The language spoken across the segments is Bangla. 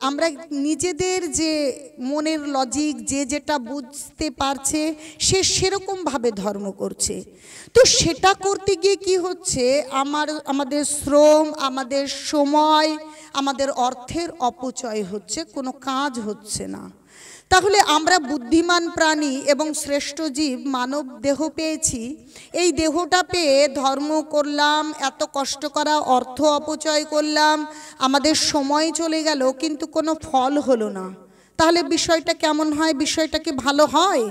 আমরা নিজেদের যে মনের লজিক যে যেটা বুঝতে পারছে সে সেরকমভাবে ধর্ম করছে। তো সেটা করতে গিয়ে কি হচ্ছে, আমাদের শ্রম, আমাদের সময়, আমাদের অর্থের অপচয় হচ্ছে, কোনো কাজ হচ্ছে না। তাহলে আমরা বুদ্ধিমান প্রাণী এবং শ্রেষ্ঠ জীব মানব দেহ পেয়েছি, এই দেহটা পেয়ে ধর্ম করলাম, এত কষ্ট করা অর্থ অপচয় করলাম, আমাদের সময় চলে গেল, কিন্তু কোনো ফল হলো না। তাহলে বিষয়টা কেমন হয়? বিষয়টা কি ভালো হয়?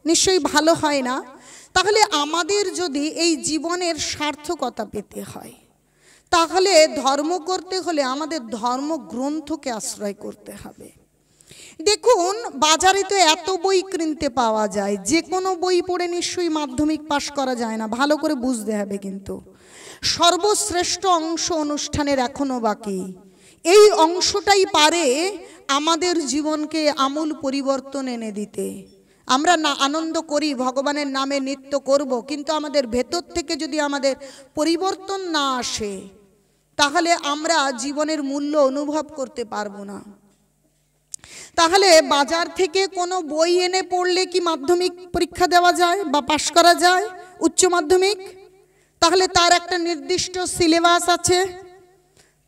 নিশ্চয়ই ভালো হয় না। তাহলে আমাদের যদি এই জীবনের সার্থকতা পেতে হয়, তাহলে ধর্ম করতে হলে আমাদের ধর্মগ্রন্থকে আশ্রয় করতে হবে। দেখুন, বাজারে তো এত বই কিনতে পাওয়া যায়, যে কোনো বই পড়ে নিশ্চয়ই মাধ্যমিক পাশ করা যায় না, ভালো করে বুঝতে হবে। কিন্তু সর্বশ্রেষ্ঠ অংশ অনুষ্ঠানের এখনো বাকি। এই অংশটাই পারে আমাদের জীবনকে আমূল পরিবর্তন এনে দিতে। আমরা না আনন্দ করি, ভগবানের নামে নৃত্য করব, কিন্তু আমাদের ভেতর থেকে যদি আমাদের পরিবর্তন না আসে, তাহলে আমরা জীবনের মূল্য অনুভব করতে পারবো না। তাহলে বাজার থেকে কোনো বই এনে পড়লে কি মাধ্যমিক পরীক্ষা দেওয়া যায় বা পাশ করা যায়, উচ্চ মাধ্যমিক? তাহলে তার একটা নির্দিষ্ট সিলেবাস আছে,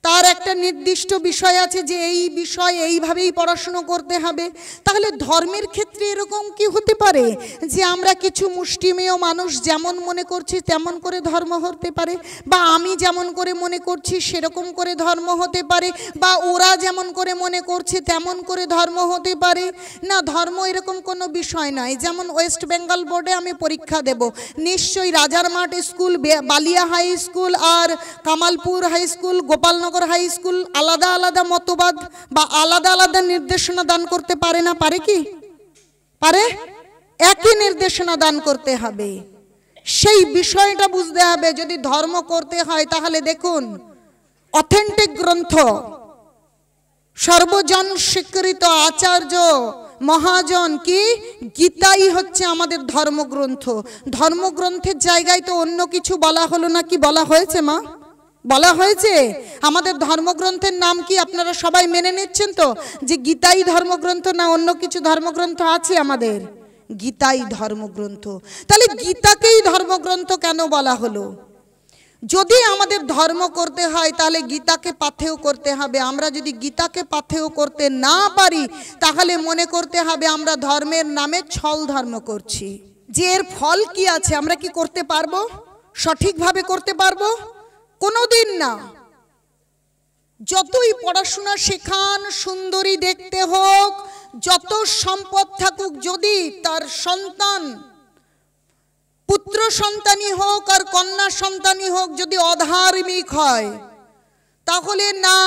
তার একটা নির্দিষ্ট বিষয় আছে যে এই বিষয় এইভাবেই পড়াশুনো করতে হবে। তাহলে ধর্মের ক্ষেত্রে এরকম কি হতে পারে যে আমরা কিছু মুষ্টিমেয় মানুষ যেমন মনে করছি তেমন করে ধর্ম হতে পারে, বা আমি যেমন করে মনে করছি সেরকম করে ধর্ম হতে পারে, বা ওরা যেমন করে মনে করছে তেমন করে ধর্ম হতে পারে? না, ধর্ম এরকম কোনো বিষয় নয়। যেমন ওয়েস্ট বেঙ্গল বোর্ডে আমি পরীক্ষা দেব, নিশ্চয়ই Rajarmat school, Baliya high school আর Kamalpur high school, Gopalnagar high school আলাদা আলাদা মতবাদ বা আলাদা আলাদা নির্দেশনা দান করতে পারে না? পারে কি? পারে। একই নির্দেশনা দান করতে হবে, সেই বিষয়টা বুঝতে হবে। যদি ধর্ম করতে হয় তাহলে দেখুন, অথেন্টিক গ্রন্থ, সর্বজন স্বীকৃত আচার্য মহাজন কি গীতাই হচ্ছে আমাদের ধর্মগ্রন্থ। ধর্মগ্রন্থের জায়গায় তো অন্য কিছু বলা হলো না, কি বলা হয়েছে মা? বলা হয়েছে। আমাদের ধর্মগ্রন্থের নাম কি আপনারা সবাই মেনে নিচ্ছেন তো, যে গীতাই ধর্মগ্রন্থ, না অন্য কিছু ধর্মগ্রন্থ আছে? আমাদের গীতাই ধর্মগ্রন্থ। তাহলে গীতাকেই ধর্মগ্রন্থ কেন বলা হলো? যদি আমাদের ধর্ম করতে হয় তাহলে গীতাকে পাথেয় করতে হবে। আমরা যদি গীতাকে পাথেয় করতে না পারি তাহলে মনে করতে হবে আমরা ধর্মের নামে ছল ধর্ম করছি। যে এর ফল কি আছে? আমরা কি করতে পারবো? সঠিকভাবে করতে পারবো? কোনোদিন না। যতই পড়াশোনা শেখান, সুন্দরী দেখতে হোক, যত সম্পদ থাকুক, যদি তার সন্তান পুত্র সন্তানই হোক আর কন্যা সন্তানই হোক যদি অধার্মিক হয়, তাহলে না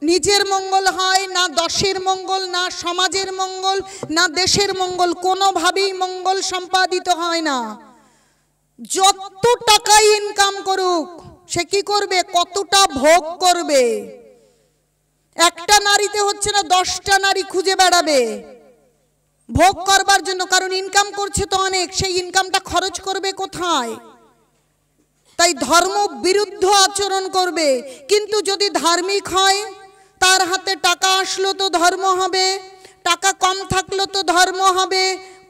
নিজের মঙ্গল হয়, না দশের মঙ্গল, না সমাজের মঙ্গল, না দেশের মঙ্গল, কোনোভাবেই মঙ্গল সম্পাদিত হয় না। যত টাকাই ইনকাম করুক, সে কি করবে? কতটা ভোগ করবে? একটা নারীতে হচ্ছে না, 10টা নারী খুঁজে বেড়াবে ভোগ করবার জন্য, কারণ ইনকাম করছে তো অনেক, সেই ইনকামটা খরচ করবে কোথায়? তাই ধর্ম বিরুদ্ধ আচরণ করবে। কিন্তু যদি ধার্মিক হয়, তার হাতে টাকা আসলো তো ধর্ম হবে, টাকা কম থাকলো তো ধর্ম হবে,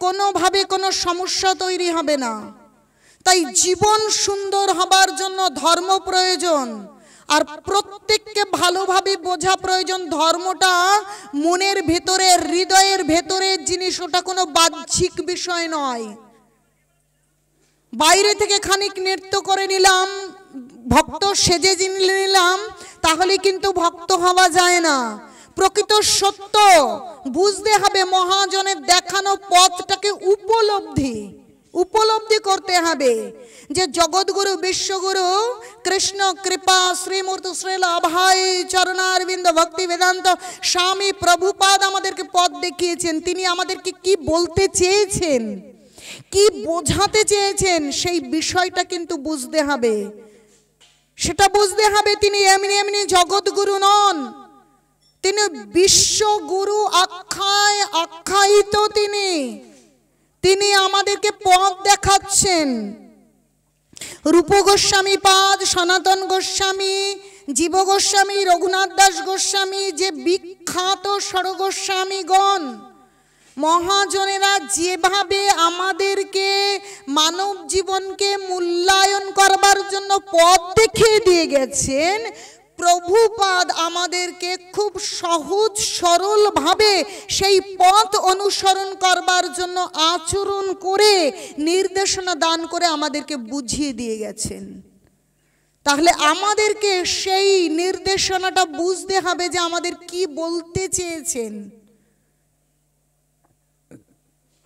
কোনোভাবে কোনো সমস্যা তৈরি হবে না। তাই জীবন সুন্দর হবার জন্য ধর্ম প্রয়োজন, আর প্রত্যেককে ভালোভাবে বোঝা প্রয়োজন। ধর্মটা মনের ভেতরে, হৃদয়ের ভেতরের জিনিস, ওটা কোনো বাহ্যিক বিষয় নয়। বাইরে থেকে খানিক নৃত্য করে নিলাম, ভক্ত সেজে নিলাম, তাহলে কিন্তু ভক্ত হওয়া যায় না। প্রকৃত সত্য বুঝতে হবে, মহাজনের দেখানো পথটাকে উপলব্ধি করতে হবে। যে জগৎগুরু বিশ্বগুরু কৃষ্ণ কৃপা শ্রীমূর্তি শ্রীল অভয় চরণারবিন্দ ভক্তি বেদান্ত স্বামী প্রভুপাদ আমাদেরকে পথ দেখিয়েছেন। তিনি আমাদেরকে কি বলতে চেয়েছেন, কি বোঝাতে চেয়েছেন, সেই বিষয়টা কিন্তু বুঝতে হবে। সেটা বুঝতে হবে তিনি এমনি এমনি জগৎগুরু নন, তিনি বিশ্বগুরু আখ্যায়িত। তিনি আমাদেরকে পথ দেখাচ্ছেন। রূপ গোস্বামী পাদ, সনাতন গোস্বামী, জীব গোস্বামী, রঘুনাথ দাস গোস্বামী, যে বিখ্যাত স্বরগোস্বামীগণ মহাজনেরা যেভাবে আমাদেরকে মানব জীবনকে মূল্যায়ন করবার জন্য পথ দেখিয়ে দিয়ে গেছেন, প্রভুপাদ আমাদেরকে খুব সহজ সরলভাবে সেই পথ অনুসরণ করবার জন্য আচরণ করে নির্দেশনা দান করে আমাদেরকে বুঝিয়ে দিয়ে গেছেন। তাহলে আমাদেরকে সেই নির্দেশনাটা বুঝতে হবে যে আমাদের কি বলতে চেয়েছেন।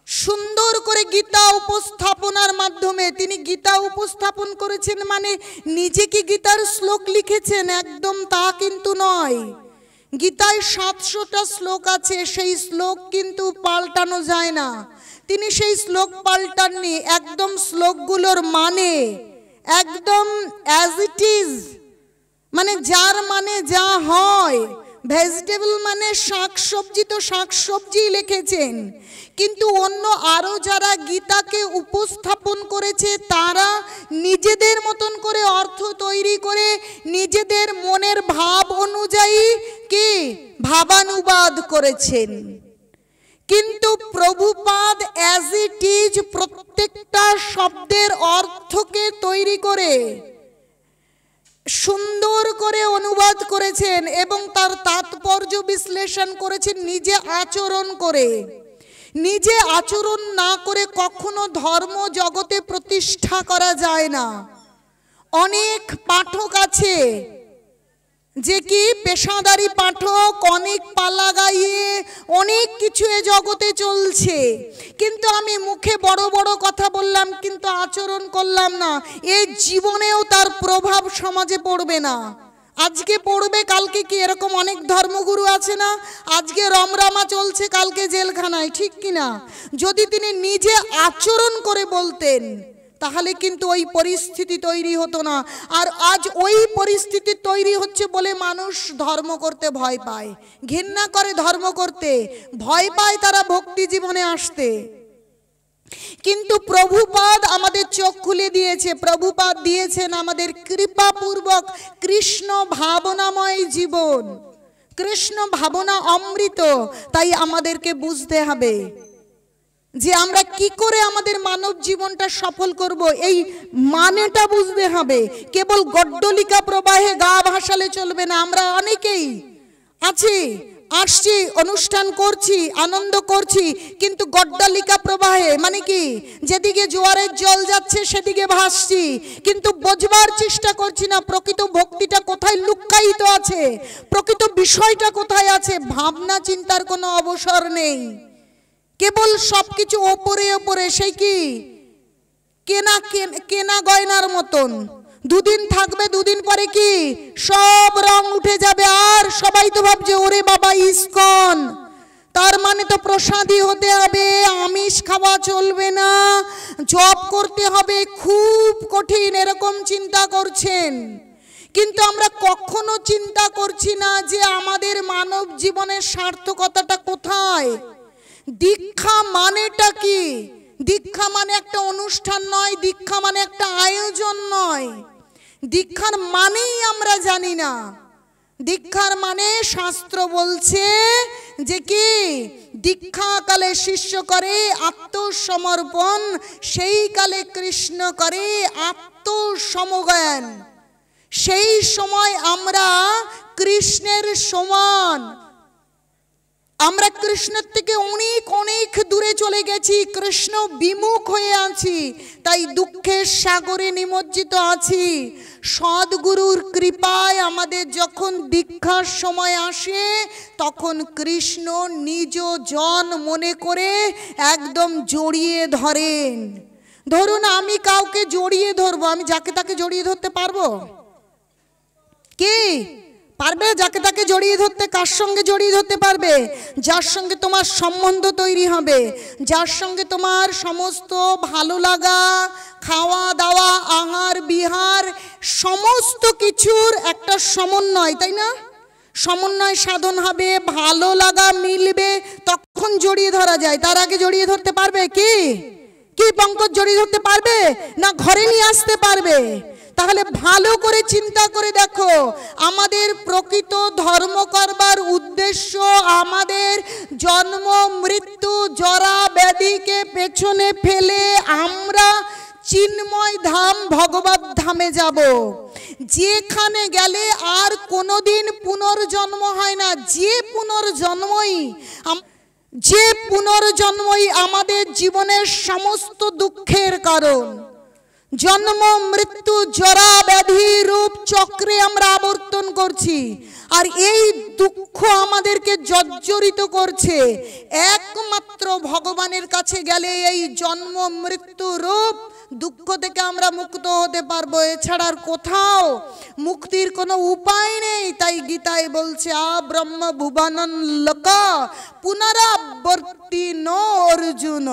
সুন্দর করে গীতা উপস্থাপনার মাধ্যমে তিনি গীতা উপস্থাপন করেছেন, মানে নিজে কি গীতার শ্লোক লিখেছেন? একদম তা কিন্তু নয়। গীতায় 700টা শ্লোক আছে, সেই শ্লোক কিন্তু পাল্টানো যায় না। তিনি সেই শ্লোক পাল্টাননি, একদম শ্লোকগুলোর মানে একদম অ্যাজ ইট ইজ, মানে যার মানে যা হয়। ভেজিটেবল মানে শাকসবজি, তো শাকসবজি লিখেছেন। কিন্তু অন্য আরো যারা গীতাকে উপস্থাপন করেছে তারা নিজেদের মতন করে অর্থ তৈরি করে নিজেদের মনের ভাব অনুযায়ী কি ভাবানুবাদ করেছেন। কিন্তু প্রভুপাদ অ্যাজ ইট ইজ প্রত্যেকটা শব্দের অর্থকে তৈরি করে সুন্দর করে অনুবাদ করেছেন এবং তার তাৎপর্য বিশ্লেষণ করেছেন নিজে আচরণ করে। নিজে আচরণ না করে কখনো ধর্ম জগতে প্রতিষ্ঠা করা যায় না। অনেক পাঠক আছে যে কি পেশাদারি পাঠক, অনেক পালা গাইয়ে অনেক কিছু এ জগতে চলছে, কিন্তু আমি মুখে বড় বড় কথা বললাম কিন্তু আচরণ করলাম না, এই জীবনেও তার প্রভাব সমাজে পড়বে না। আজকে পড়বে, কালকে কি এরকম অনেক ধর্মগুরু আছে না, আজকে রমরামা চলছে, কালকে জেলখানায়, ঠিক কিনা? যদি তিনি নিজে আচরণ করে বলতেন তাহলে কিন্তু ওই পরিস্থিতি তৈরি হতো না। আর আজ ওই পরিস্থিতি তৈরি হচ্ছে বলে মানুষ ধর্ম করতে ভয় পায়, ঘৃণা করে ধর্ম করতে, ভয় পায় তারা ভক্তি জীবনে আসতে। কিন্তু প্রভুপাদ আমাদের চোখ খুলে দিয়েছে, প্রভুপাদ দিয়েছেন আমাদের কৃপাপূর্বক কৃষ্ণ ভাবনাময় জীবন, কৃষ্ণ ভাবনা অমৃত। তাই আমাদেরকে বুঝতে হবে যে আমরা কি করে আমাদের মানব জীবনটা সফল করব, এই মানেটা বুঝতে হবে। কেবল গড্ডলিকা প্রবাহে গা ভাসালে চলবে না। আমরা অনেকেই আছি, আসছি, অনুষ্ঠান করছি, আনন্দ করছি, কিন্তু গড্ডলিকা প্রবাহে মানে কি, যেদিকে জোয়ারের জল যাচ্ছে সেদিকে ভাসছি, কিন্তু বোঝবার চেষ্টা করছি না প্রকৃত ভক্তিটা কোথায় লুক্কায়িত আছে, প্রকৃত বিষয়টা কোথায় আছে। ভাবনা চিন্তার কোনো অবসর নেই, কেবল সবকিছু ওপরে ওপরে, সেই কি কেনা গয়নার মতন, দুদিন থাকবে, দুদিন পরে কি সব রং উঠে যাবে। আর সবাই তো ভাবছে ওরে বাবা ইস্কন, তার মানে তো প্রসাদী হতে হবে, আমিষ খাওয়া চলবে না, জপ করতে হবে, খুব কঠিন, এরকম চিন্তা করছেন। কিন্তু আমরা কখনো চিন্তা করছি না যে আমাদের মানব জীবনের সার্থকতাটা কোথায়। দীক্ষা মানেটা কি? দীক্ষা মানে একটা অনুষ্ঠান নয়, দীক্ষা মানে একটা আয়োজন নয়। দীক্ষার মানেই আমরা জানি না। দীক্ষার মানে শাস্ত্র বলছে যে কি দীক্ষা কালে শিষ্য করে আত্মসমর্পণ, সেই কালে কৃষ্ণ করে আত্মসমজ্ঞান। সেই সময় আমরা কৃষ্ণের সমান, আমরা কৃষ্ণের থেকে অনেক অনেক দূরে চলে গেছি, কৃষ্ণ বিমুখ হয়ে আছি, তাই দুঃখের সাগরে নিমজ্জিত আছি। সদ্গুরুর কৃপায় আমাদের যখন দীক্ষার সময় আসে তখন কৃষ্ণ নিজ জন মনে করে একদম জড়িয়ে ধরেন। ধরুন আমি কাউকে জড়িয়ে ধরবো, আমি যাকে তাকে জড়িয়ে ধরতে পারবো কি? পারবে? যাকে তাকে জড়িয়ে ধরতে? কার সঙ্গে জড়িয়ে ধরতে পারবে? যার সঙ্গে তোমার সম্বন্ধ তৈরি হবে, যার সঙ্গে তোমার সমস্ত ভালো লাগা, খাওয়া দাওয়া, আহার বিহার সমস্ত কিছুর একটা সমন্বয়, তাই না? সমন্বয় সাধন হবে, ভালো লাগা মিলবে, তখন জড়িয়ে ধরা যায়। তার আগে জড়িয়ে ধরতে পারবে কি? কি পঙ্কজ জড়িয়ে ধরতে পারবে না? ঘরে নিয়ে আসতে পারবে। তাহলে ভালো করে চিন্তা করে দেখো, আমাদের প্রকৃত ধর্ম করবার উদ্দেশ্য আমাদের জন্ম মৃত্যু জরা ব্যাধিকে পেছনে ফেলে আমরা চিন্ময় ধাম ভগবত ধামে যাব, যেখানে গেলে আর কোনোদিন পুনর্জন্ম হয় না। যে পুনর্জন্মই আমাদের জীবনের সমস্ত দুঃখের কারণ। জন্ম মৃত্যু জরা ব্যাধি রূপ চক্রে আমরা আবর্তন করছি, আর এই দুঃখ আমাদেরকে জর্জরিত করছে। একমাত্র ভগবানের কাছে গেলে এই জন্ম মৃত্যু রূপ দুঃখ থেকে আমরা মুক্ত হতে পারবো, এছাড়া আর কোথাও মুক্তির কোনো উপায় নেই। তাই গীতায় বলছে ব্রহ্ম ভুবনং লোক পুনরাবর্তি নো অর্জুন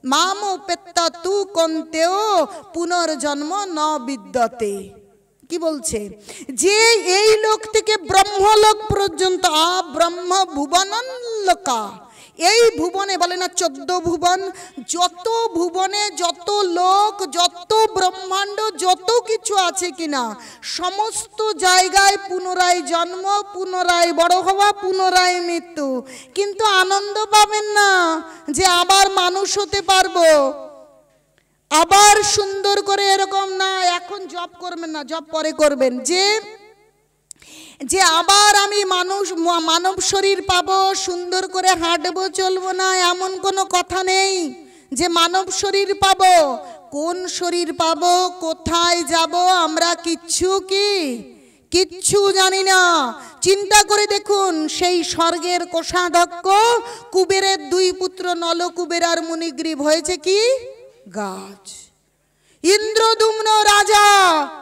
মামোপেত্তা তু কন্তেও পুনর্জন্ম ন বিদ্যতে। কি বলছে? যে এই লোক থেকে ব্রহ্মলোক পর্যন্ত ব্রহ্ম ভুবনং লোকা, এই ভুবনে বলে না 14 ভুবন, যত ভুবনে যত লোক যত ব্রহ্মাণ্ড যত কিছু আছে কিনা সমস্ত জায়গায় পুনরায় জন্ম, পুনরায় বড় হওয়া, পুনরায় মৃত্যু। কিন্তু আনন্দ পাবেন না যে আবার মানুষ হতে পারবো, আবার সুন্দর করে এরকম না এখন জব করবেন না, জব পরে করবেন, যে আবার আমি মানব শরীর পাবো, সুন্দর করে হাঁটবো চলবো না, এমন কোনো কথা নেই যে মানব শরীর পাবো। কোন শরীর পাবো, কোথায় যাব আমরা কিচ্ছু জানি না। চিন্তা করে দেখুন, সেই স্বর্গের কোষাধ্যক্ষ কুবেরের 2 পুত্র নলকুবের আর মুনিগ্রীব হয়েছে কি গাছ। ইন্দ্রদুম্ন রাজা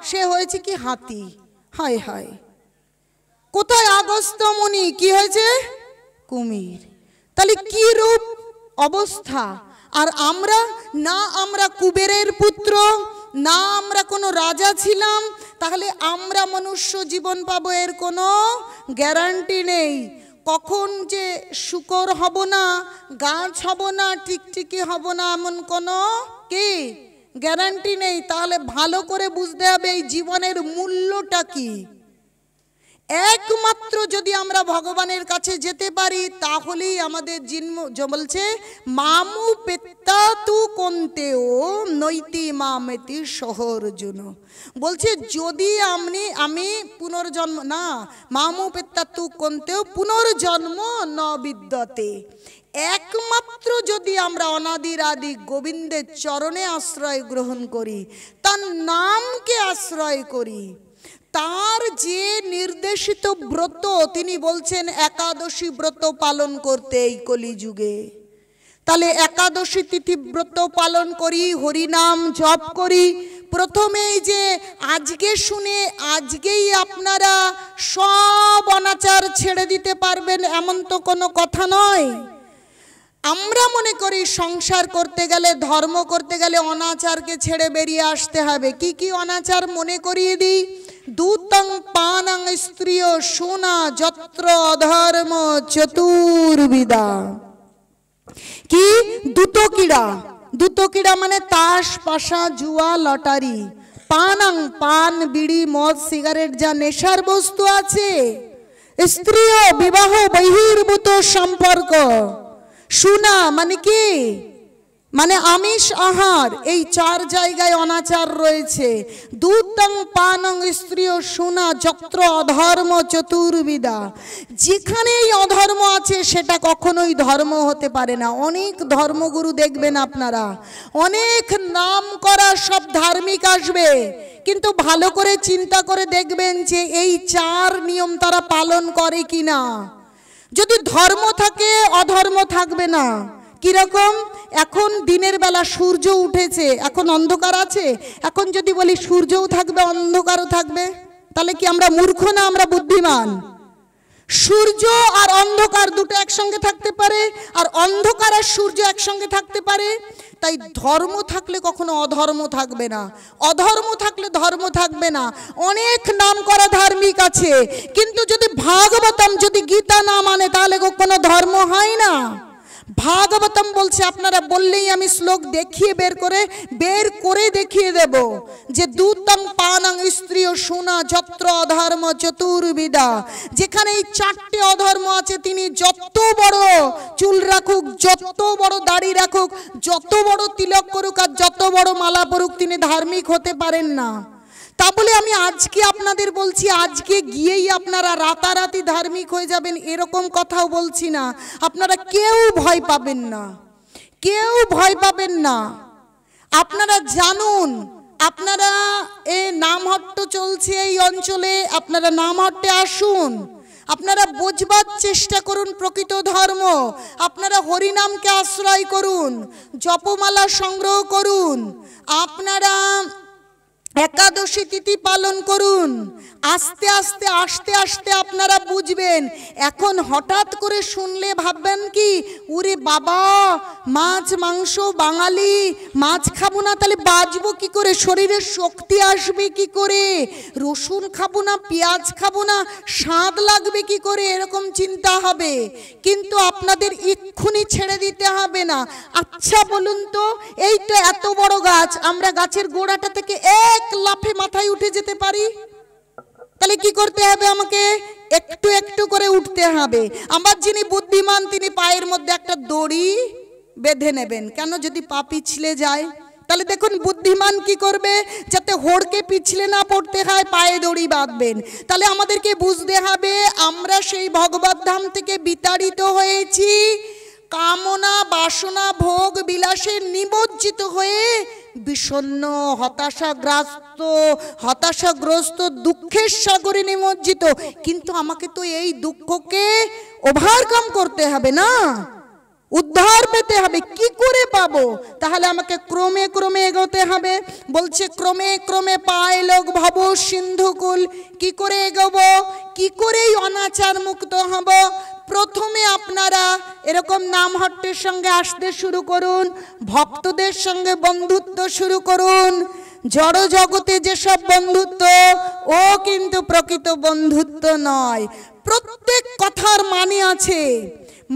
সে হয়েছে কি হাতি। হায় হায়, কোথায় আগস্ত্য মুনি কি হয়েছে কুমির। তাহলে কি রূপ অবস্থা। আর আমরা কুবেরের পুত্র, না আমরা কোনো রাজা ছিলাম, তাহলে আমরা মনুষ্য জীবন পাবো এর কোনো গ্যারান্টি নেই। কখন যে শুকর হব না, গাছ হব না, টিকটিকি হব না, এমন কোনো গ্যারান্টি নেই। তাহলে ভালো করে বুঝতে হবে এই জীবনের মূল্যটা কি। একমাত্র যদি আমরা ভগবানের কাছে যেতে পারি তাহলেই আমাদের বলছে মামু পেত্তা তু কন্তেও নৈতি মামেতি সহর্জুন। বলছে যদি আমি পুনর্জন্ম না, মামু পেত্তা তু কন্তেও পুনর্জন্ম ন বিদ্যতে। একমাত্র যদি আমরা অনাদির আদি গোবিন্দের চরণে আশ্রয় গ্রহণ করি, তার নামকে আশ্রয় করি, তার যে নির্দেশিত ব্রত তিনি বলছেন একাদশী ব্রত পালন করতে এই কলিযুগে, তাহলে একাদশী তিথি ব্রত পালন করি, হরিনাম জপ করি। প্রথমেই যে আজকে শুনে আজকেই আপনারা সব অনাচার ছেড়ে দিতে পারবেন এমন তো কোনো কথা নয়। আমরা মনে করি সংসার করতে গেলে, ধর্ম করতে গেলে অনাচারকে ছেড়ে বেরিয়ে আসতে হবে। কি কি অনাচার মনে করিয়ে দিই। দূতং পানং স্ত্রিয় সোনা যত্র অধর্ম চতুর্বিধা। কি দুতকিড়া মানে তাস পাশা জুয়া লটারি। পানং পান বিড়ি মদ সিগারেট যা নেশার বস্তু আছে। স্ত্রিয় বিবাহ বহির্ভূত সম্পর্ক। সোনা মানে কি, মানে আমিষ আহার। এই 4 জায়গায় অনাচার রয়েছে। দূতং পানং স্ত্রিয় সোনা যত্র অধর্ম চতুর্বিধা। যেখানে এই অধর্ম আছে সেটা কখনোই ধর্ম হতে পারে না। অনেক ধর্মগুরু দেখবেন আপনারা, অনেক নাম করা সব ধার্মিক আসবে, কিন্তু ভালো করে চিন্তা করে দেখবেন যে এই 4 নিয়ম তারা পালন করে কিনা। যদি ধর্ম থাকে অধর্ম থাকবে না। কিরকম? এখন দিনের বেলা সূর্য উঠেছে, এখন অন্ধকার আছে। এখন যদি বলি সূর্যও থাকবে অন্ধকারও থাকবে, তাহলে কি আমরা মূর্খ না আমরা বুদ্ধিমান? সূর্য আর অন্ধকার দুটো একসঙ্গে থাকতে পারে, আর অন্ধকার আর সূর্য একসঙ্গে থাকতে পারে। তাই ধর্ম থাকলে কখনো অধর্ম থাকবে না, অধর্ম থাকলে ধর্ম থাকবে না। অনেক নাম করা ধার্মিক আছে, কিন্তু যদি ভাগবতম যদি গীতা না মানে তাহলে কোনো ধর্ম হয় না। ভাগবতম বলছে, আপনারা বললেই আমি শ্লোক দেখিয়ে বের করে দেখিয়ে দেব যে দূতং পানং স্ত্রীয় সোনা যত্র অধর্ম চতুর্বিধা, যেখানে এই 4টে অধর্ম আছে, তিনি যত বড় চুল রাখুক, যত বড় দাড়ি রাখুক, যত বড় তিলক করুক আর যত বড় মালা পরুক, তিনি ধার্মিক হতে পারেন না। তা বলে আমি আজকে আপনাদের বলছি আজকে গিয়েই আপনারা রাতারাতি ধার্মিক হয়ে যাবেন, এরকম কথাও বলছি না। আপনারা কেউ ভয় পাবেন না, কেউ ভয় পাবেন না। আপনারা জানুন, আপনারা এই নামহট্ট চলছে এই অঞ্চলে, আপনারা নামহট্টে আসুন, আপনারা বোঝবার চেষ্টা করুন প্রকৃত ধর্ম। আপনারা হরিনামকে আশ্রয় করুন, জপমালা সংগ্রহ করুন, আপনারা একাদশী তিথি পালন করুন। আস্তে আস্তে আস্তে আস্তে আপনারা বুঝবেন। এখন হঠাৎ করে শুনলে ভাববেন কি, ওরে বাবা মাছ মাংস বাঙালি, মাছ খাবো না তাহলে বাঁচবো কি করে, শরীরে শক্তি আসবে কি করে, রসুন খাবো না পেঁয়াজ খাবো না স্বাদ লাগবে কি করে, এরকম চিন্তা হবে। কিন্তু আপনাদের এক্ষুনি ছেড়ে দিতে হবে না। আচ্ছা বলুন তো, এই তো এত বড় গাছ, আমরা গাছের গোড়াটা থেকে এক লাফে মাথায় উঠে যেতে পারি? তাহলে কি করতে হবে? আমাকে একটু একটু করে উঠতে হবে। আমার যিনি বুদ্ধিমান তিনি পায়ের মধ্যে একটা দড়ি বেঁধে নেবেন। কেন? যদি পা পিছলে যায়। তাহলে দেখুন বুদ্ধিমান কি করবে, যাতে হোড়কে পিছলে না পড়তে হয় পায়ে দড়ি বাঁধবেন। তাহলে আমাদেরকে বুঝতে হবে আমরা সেই ভগবত ধাম থেকে বিতাড়িত হয়েছি কামনা বাসনা ভোগ বিলাসে নিমজ্জিত হয়ে বিষণ্ণ হতাশাগ্রস্ত দুঃখের সাগরে নিমজ্জিত। কিন্তু আমাকে তো এই দুঃখকে ওভারকাম করতে হবে না, উদ্ধার পেতে হবে। কি করে পাবো? তাহলে আমাকে ক্রমে ক্রমে এগোতে হবে। বলছে ক্রমে ক্রমে পায় লোক ভব সিন্ধুকুল। কি করে এগোবো? কি করে অনাচার মুক্ত হব? প্রথমে আপনারা এরকম নামহট্টের সঙ্গে আসতে শুরু করুন, ভক্তদের সঙ্গে বন্ধুত্ব শুরু করুন। জড় জগতে যেসব বন্ধুত্ব, ও কিন্তু প্রকৃত বন্ধুত্ব নয়। প্রত্যেক কথার মানে আছে,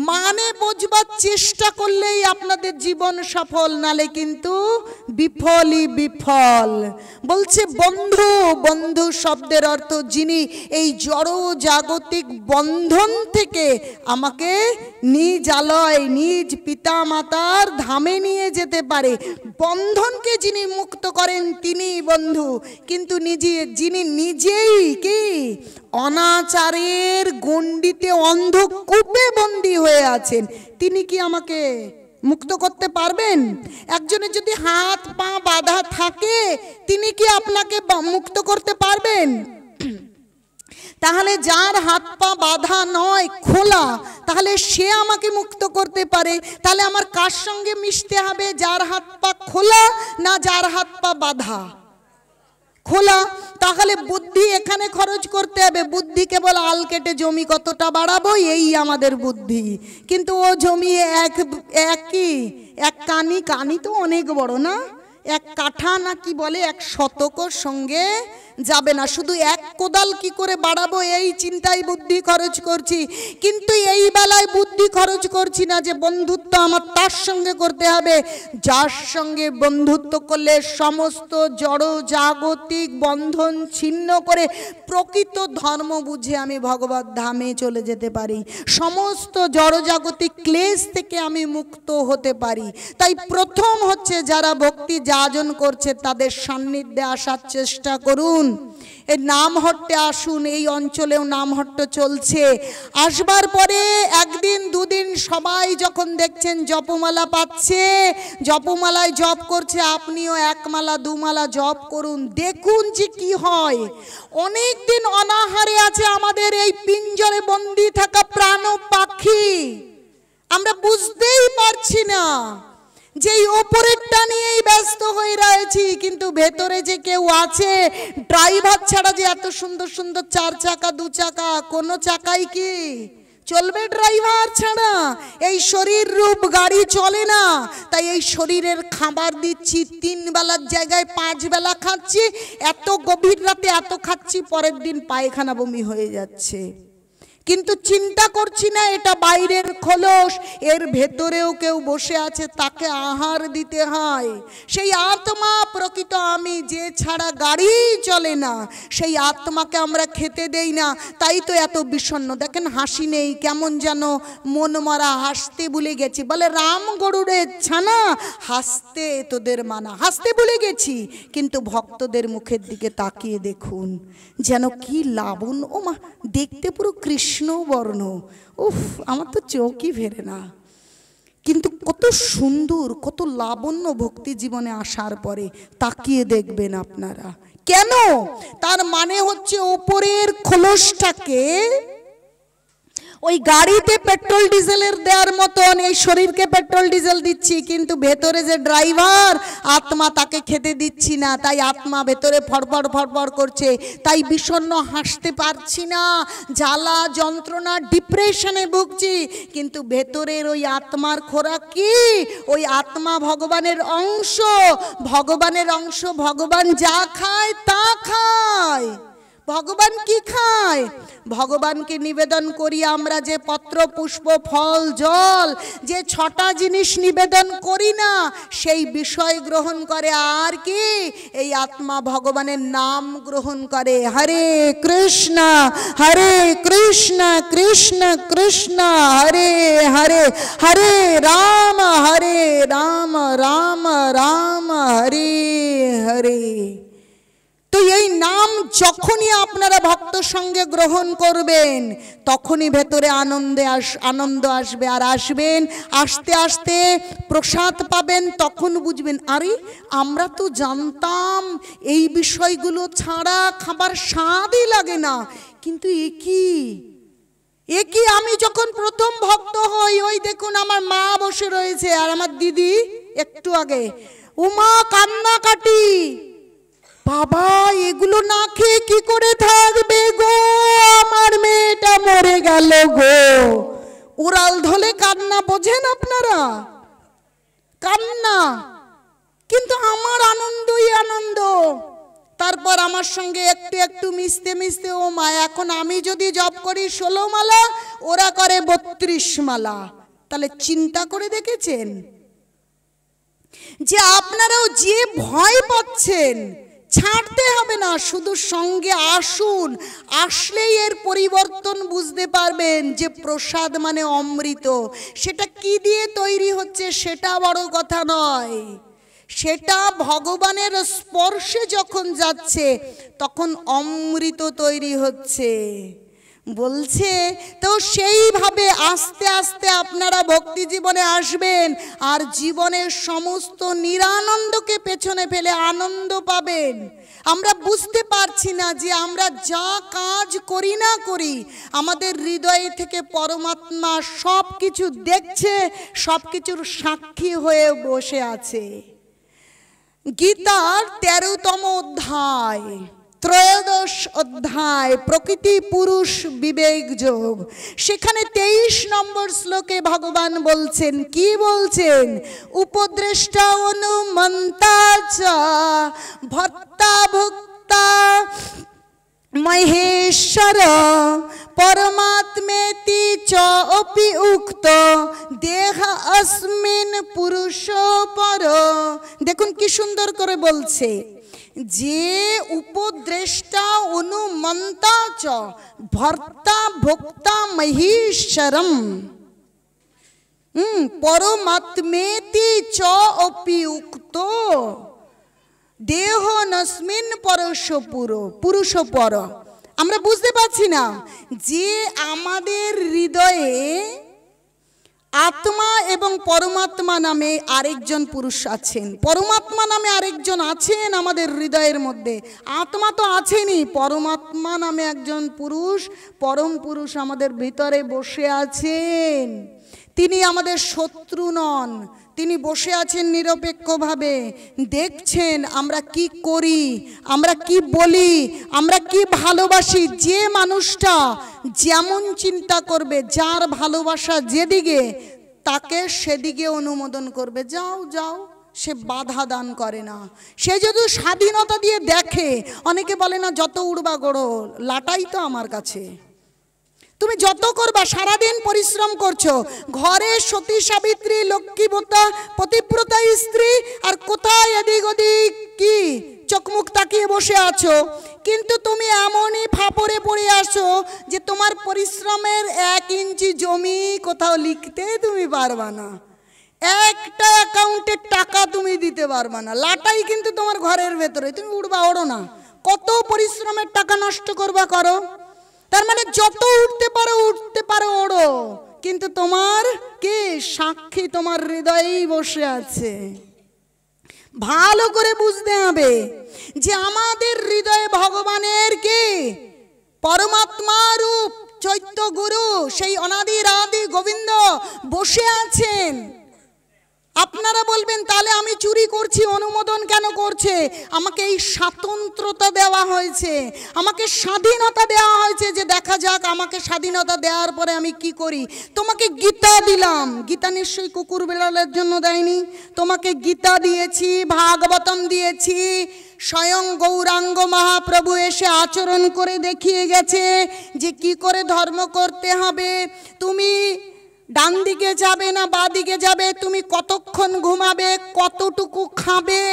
মানে বোঝবার চেষ্টা করলেই আপনাদের জীবন সফল, নালে কিন্তু বিফলই বিফল। বলছে বন্ধু, বন্ধু শব্দের অর্থ যিনি এই জড় জাগতিক বন্ধন থেকে আমাকে নিজ আলয় নিজ পিতা মাতার ধামে নিয়ে যেতে পারে। বন্ধনকে যিনি মুক্ত করেন তিনি বন্ধু। কিন্তু যিনি নিজেই কি অনাচারের গণ্ডিতে অন্ধকূপে বন্দী হয়ে আছেন, তিনি কি আমাকে মুক্ত করতে পারবেন? একজনের যদি হাত পা বাঁধা থাকে তিনি কি আপনাকে মুক্ত করতে পারবেন? তাহলে যার হাত পা বাঁধা নয়, খোলা, তাহলে সে আমাকে মুক্ত করতে পারে। তাহলে আমার কার সঙ্গে মিশতে হবে? যার হাত পা খোলা না যার হাত পা বাঁধা? খোলা। তাহলে বুদ্ধি এখানে খরচ করতে হবে। বুদ্ধি কেবল আল কেটে জমি কতটা বাড়াবো এই আমাদের বুদ্ধি। কিন্তু ও জমি এক কানি তো অনেক বড় না, এক কাঠা না কি বলে, এক শতকর সঙ্গে যাবে না। শুধু এক কোদাল কি করে বাড়াবো এই চিন্তায় বুদ্ধি খরচ করছি। কিন্তু এই বেলায় বুদ্ধি খরচ করছি না যে বন্ধুত্ব আমার তার সঙ্গে করতে হবে যার সঙ্গে বন্ধুত্ব করলে সমস্ত জড় জাগতিক বন্ধন ছিন্ন করে প্রকৃত ধর্ম বুঝে আমি ভগবত ধামে চলে যেতে পারি, সমস্ত জড় জাগতিক ক্লেশ থেকে আমি মুক্ত হতে পারি। তাই প্রথম হচ্ছে যারা ভক্তি যাজন করছে তাদের সান্নিধ্যে আসার চেষ্টা করুন। এই নামহট্টে আসুন, এই অঞ্চলেও নামহট্ট চলছে। আসবার পরে একদিন দুদিন সবাই যখন দেখছেন জপমালা পাচ্ছে, জপমালায় জপ করছে, আপনিও এক মালা দু মালা জপ করুন, দেখুন যে কি হয়। অনেক দিন অনাহারে আছে আমাদের এই পিঞ্জরে বন্দি থাকা প্রাণ পাখি, আমরা বুঝতেই পারছি না যে ওপরেরটা নিয়েই ব্যস্ত হয়ে রয়েছি, কিন্তু ভেতরে যে কেউ আছে। ড্রাইভার ছাড়া যে এত সুন্দর সুন্দর চার চাকা দু চাকা, কোনো চাকাই কি চলবে ড্রাইভার ছাড়া? এই শরীর রূপ গাড়ি চলে না। তাই এই শরীরের খাবার দিচ্ছি, 3 বেলার জায়গায় 5 বেলা খাচ্ছি, এত গভীর রাতে এত খাচ্ছি, পরের দিন পায়খানা বমি হয়ে যাচ্ছে। কিন্তু চিন্তা করছি না এটা বাইরের খোলস, এর ভেতরেও কেউ বসে আছে, তাকে আহার দিতে হয়। সেই আত্মা প্রকৃত আমি, যে ছাড়া গাড়ি চলে না, সেই আত্মাকে আমরা খেতে দেই না, তাই তো এত বিষণ্ণ। দেখেন হাসি নেই, কেমন যেন মন মরা, হাসতে ভুলে গেছি। বলে রাম গরুড়ের ছানা, হাসতে তোদের মানা। হাসতে ভুলে গেছি, কিন্তু ভক্তদের মুখের দিকে তাকিয়ে দেখুন, যেন কি লাবণ্য। ও মা, দেখতে পুরো কৃষ্ণ বর্ণ। উফ, আমার তো চোখই ফেরে না। কিন্তু কত সুন্দর, কত লাবণ্য ভক্তি জীবনে আসার পরে তাকিয়ে দেখবেন আপনারা। কেন? তার মানে হচ্ছে ওপরের খোলসটাকে ওই গাড়িতে পেট্রোল ডিজেলের দেওয়ার মতন এই শরীরকে পেট্রোল ডিজেল দিচ্ছি, কিন্তু ভেতরে যে ড্রাইভার আত্মা, তাকে খেতে দিচ্ছি না। তাই আত্মা ভেতরে ফড়ফড় ফড়ফড় করছে, তাই বিষণ্ণ, হাসতে পারছি না, জ্বালা যন্ত্রণা ডিপ্রেশনে ভুগছি। কিন্তু ভেতরের ওই আত্মার খোরাক কি? ওই আত্মা ভগবানের অংশ। ভগবানের অংশ, ভগবান যা খায় তা খায়। ভগবান কি খায়? ভগবানকে নিবেদন করি আমরা যে পত্র পুষ্প ফল জল, যে 6টা জিনিস নিবেদন করি না, সেই বিষয় গ্রহণ করে। আর কি? এই আত্মা ভগবানের নাম গ্রহণ করে। হরে কৃষ্ণ হরে কৃষ্ণ কৃষ্ণ কৃষ্ণ হরে হরে, হরে রাম রাম রাম হরে হরে। তো এই নাম যখনই আপনারা ভক্ত সঙ্গে গ্রহণ করবেন, তখনই ভেতরে আনন্দ আসবে। আর আসবেন, আস্তে আস্তে প্রসাদ পাবেন, তখন বুঝবেন আরে আমরা তো জানতাম এই বিষয়গুলো ছাড়া খাবার স্বাদই লাগে না, কিন্তু এ কি আমি যখন প্রথম ভক্ত হই, ওই দেখুন আমার মা বসে রয়েছে আর আমার দিদি একটু আগে, উমা কান্নাকাটি, বাবা এগুলো না খেয়ে কি করে থাকবে গো, আমার মেয়েটা মরে গেল গো। উড়াল ধলে কান্না, বোঝেন আপনারা? কান্না, কিন্তু আমার আনন্দই আনন্দ। তারপর আমার সঙ্গে একটু একটু মিশতে মিশতে, ও মা, এখন আমি যদি জপ করি 16 মালা, ওরা করে 32 মালা। তাহলে চিন্তা করে দেখেছেন যে আপনারাও যে ভয় পাচ্ছেন, ছাড়তে হবে না, শুধু সঙ্গে আসুন। আসলেই এর পরিবর্তন বুঝতে পারবেন যে প্রসাদ মানে অমৃত। সেটা কি দিয়ে তৈরি হচ্ছে সেটা বড় কথা নয়, সেটা ভগবানের স্পর্শে যখন যাচ্ছে তখন অমৃত তৈরি হচ্ছে বলছে। তো সেইভাবে আস্তে আস্তে আপনারা ভক্তি জীবনে আসবেন, আর জীবনের সমস্ত নিরানন্দকে পেছনে ফেলে আনন্দ পাবেন। আমরা বুঝতে পারছি না যে আমরা যা কাজ করি না করি, আমাদের হৃদয় থেকে পরমাত্মা সব কিছু দেখছে, সব কিছুর সাক্ষী হয়ে বসে আছে। গীতার 13তম অধ্যায়, 13দশ অধ্যায়, প্রকৃতি পুরুষ বিবেক যোগ, সেখানে 23 নম্বর শ্লোকে ভগবান বলছেন, কি বলছেন? উপদ্রষ্টা অনুমন্তা চ ভর্তা ভোক্তা মহেশ্বর পরমাত্মেতি চ অপি উক্ত দেহ অস্মিন পুরুষ পর। দেখুন কি সুন্দর করে বলছে, যে উপদ্রষ্টা অনুমন্তা চ ভর্তা ভোক্তা মহেশ্বরম পরমাত্মেতি চ অপি উক্ত দেহ নস্মিন পুরুষ পর। আমরা বুঝতে পারছি না যে আমাদের হৃদয়ে আত্মা এবং পরমাত্মা নামে আরেকজন পুরুষ আছেন। পরমাত্মা নামে আরেকজন আছেন আমাদের হৃদয়ের মধ্যে। আত্মা তো আছেনই, পরমাত্মা নামে একজন পুরুষ, পরম পুরুষ আমাদের ভিতরে বসে আছেন। তিনি আমাদের শত্রু নন, তিনি বসে আছেন নিরপেক্ষভাবে, দেখছেন আমরা কি করি, আমরা কি বলি, আমরা কি ভালোবাসি। যে মানুষটা যেমন চিন্তা করবে, যার ভালোবাসা যেদিকে, তাকে সেদিকে অনুমোদন করবে। যাও যাও, সে বাধা দান করে না। সে যদি স্বাধীনতা দিয়ে দেখে, অনেকে বলে না যত উড়বা গড়ো, লাটাই তো আমার কাছে, তুমি যত করবা, সারাদিন পরিশ্রম করছো, ঘরে সতী সাবিত্রী, লক্ষ্মীবতা, পতিব্রতা স্ত্রী, আর কোথায় এদিক ওদিক কি চোখমুখ তাকিয়ে বসে আছো। কিন্তু তুমি এমনই ফাপড়ে পড়ে আসো যে তোমার পরিশ্রমের 1 ইঞ্চি জমি কোথাও লিখতে তুমি পারবা না, একটা অ্যাকাউন্টের টাকা তুমি দিতে পারবা না, লাটাই কিন্তু তোমার ঘরের ভেতরে, তুমি উঠবা ওড়ো না, কত পরিশ্রমের টাকা নষ্ট করবা করো। তার মানে যত উঠতে পারো ওড়ো, কিন্তু তোমার কি সাক্ষী তোমার হৃদয়েই বসে আছে। ভালো করে বুঝতে হবে যে আমাদের হৃদয়ে ভগবানের কি পরমাত্মা রূপ চৈত্য গুরু, সেই অনাদির আদি গোবিন্দ বসে আছেন। আপনারা বলবেন তাহলে আমি চুরি করছি, অনুমোদন কেন করছে? আমাকে এই স্বাতন্ত্রতা দেওয়া হয়েছে, আমাকে স্বাধীনতা দেওয়া হয়েছে যে দেখা যাক আমাকে স্বাধীনতা দেওয়ার পরে আমি কি করি। তোমাকে গীতা দিলাম, গীতা নিশ্চয়ই কুকুর বিড়ালের জন্য দেয়নি। তোমাকে গীতা দিয়েছি, ভাগবতম দিয়েছি, স্বয়ং গৌরাঙ্গ মহাপ্রভু এসে আচরণ করে দেখিয়ে গেছে যে কি করে ধর্ম করতে হবে। তুমি ডান দিকে যাবে না বাঁ দিকে যাবে, তুমি কতক্ষণ ঘুমাবে, কতটুকু খাবে,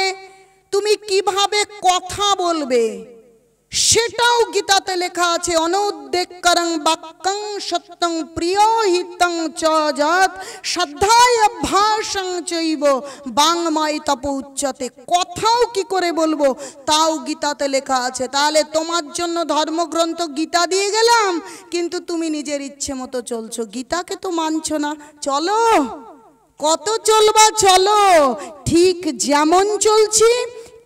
তুমি কিভাবে কথা বলবে, সেটাও গীতাতে লেখা আছে। অনুদ্বেগকরং বাক্যং সত্যং প্রিয় হিতং চ যৎ শ্রদ্ধায় অভ্যাসং চৈব বাংময় তপ উচ্চতে। কথাও কি করে বলবো তাও গীতাতে লেখা আছে। তাহলে তোমার জন্য ধর্মগ্রন্থ গীতা দিয়ে গেলাম, কিন্তু তুমি নিজের ইচ্ছে মতো চলছো, গীতাকে তো মানছো না। চলো, কত চলবা চলো, ঠিক যেমন চলছি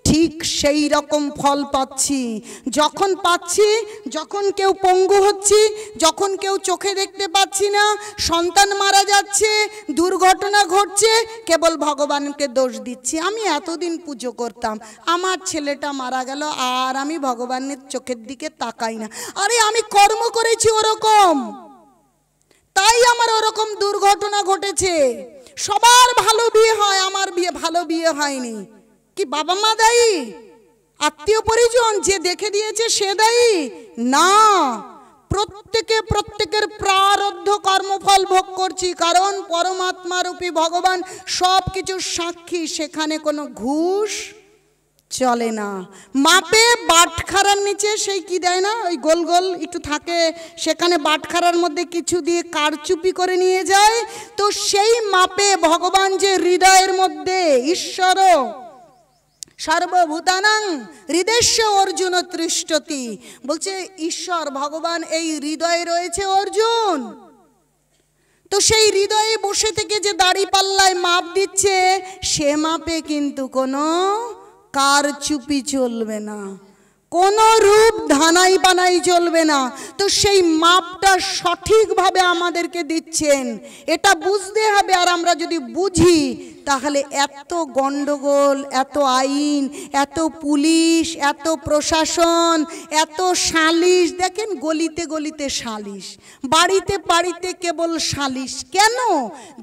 ঠিক সেই রকম ফল পাচ্ছি। যখন পাচ্ছি, যখন কেউ পঙ্গু হচ্ছি, যখন কেউ চোখে দেখতে পাচ্ছি না, সন্তান মারা যাচ্ছে, দুর্ঘটনা ঘটছে, কেবল ভগবানকে দোষ দিচ্ছি। আমি এতদিন পুজো করতাম, আমার ছেলেটা মারা গেল, আর আমি ভগবানের চোখের দিকে তাকাই না। আরে আমি কর্ম করেছি ওরকম, তাই আমার ওরকম দুর্ঘটনা ঘটেছে। সবার ভালো বিয়ে হয়, আমার ভালো বিয়ে হয়নি। কি বাবা মা দায়ী? আত্মীয় পরিজন যে দেখে দিয়েছে সে দায়ী? না, প্রত্যেকের প্রারব্ধ কর্মফল ভোগ করছি। কারণ পরমাত্মা রূপী ভগবান সব কিছুর সাক্ষী, সেখানে কোনো ঘুষ চলে না। মাপে বাটখারার নিচে সেই কি দেয় না, ওই গোল গোল একটু থাকে, সেখানে বাটখারার মধ্যে কিছু দিয়ে কারচুপি করে নিয়ে যায়। তো সেই মাপে ভগবান যে হৃদয়ের মধ্যে, ঈশ্বর সর্বভূতানাং হৃদস্য অর্জুন তৃষ্ঠতি, বলছে ঈশ্বর ভগবান এই হৃদয়ে রয়েছে অর্জুন। তো সেই হৃদয়ে বসে থেকে যে দাড়ি পাল্লায় মাপ দিচ্ছে, সে মাপে কিন্তু কোনো কারচুপি চলবে না, কোনো রূপ ধানাই বানাই চলবে না। তো সেই মাপটা সঠিকভাবে আমাদেরকে দিচ্ছেন, এটা বুঝতে হবে। আর আমরা যদি বুঝি তাহলে এত গন্ডগোল, এত আইন, এত পুলিশ, এত প্রশাসন, এত সালিশ, দেখেন গলিতে গলিতে সালিশ, বাড়িতে বাড়িতে কেবল সালিশ। কেন?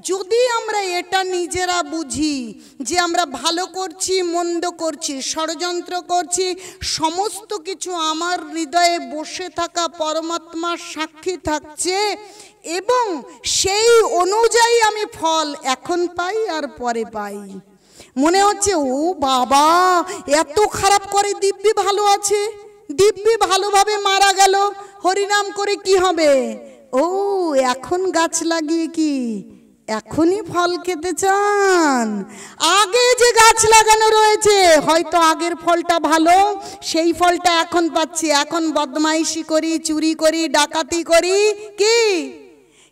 যদি আমরা এটা নিজেরা বুঝি যে আমরা ভালো করছি মন্দ করছি, ষড়যন্ত্র করছি, সমস্ত কিছু আমার হৃদয়ে বসে থাকা পরমাত্মা সাক্ষী থাকছে, এবং সেই অনুযায়ী আমি ফল এখন পাই আর পরে পাই। মনে হচ্ছে ও বাবা এত খারাপ করে, দিব্যি ভালো আছে, দিব্যি ভালোভাবে মারা গেল, হরিনাম করে কি হবে? ও এখন গাছ লাগিয়ে কি এখনই ফল খেতে চান? আগে যে গাছ লাগানো রয়েছে, হয়তো আগের ফলটা ভালো, সেই ফলটা এখন পাচ্ছি। এখন বদমাইশি করি, চুরি করি, ডাকাতি করি, কি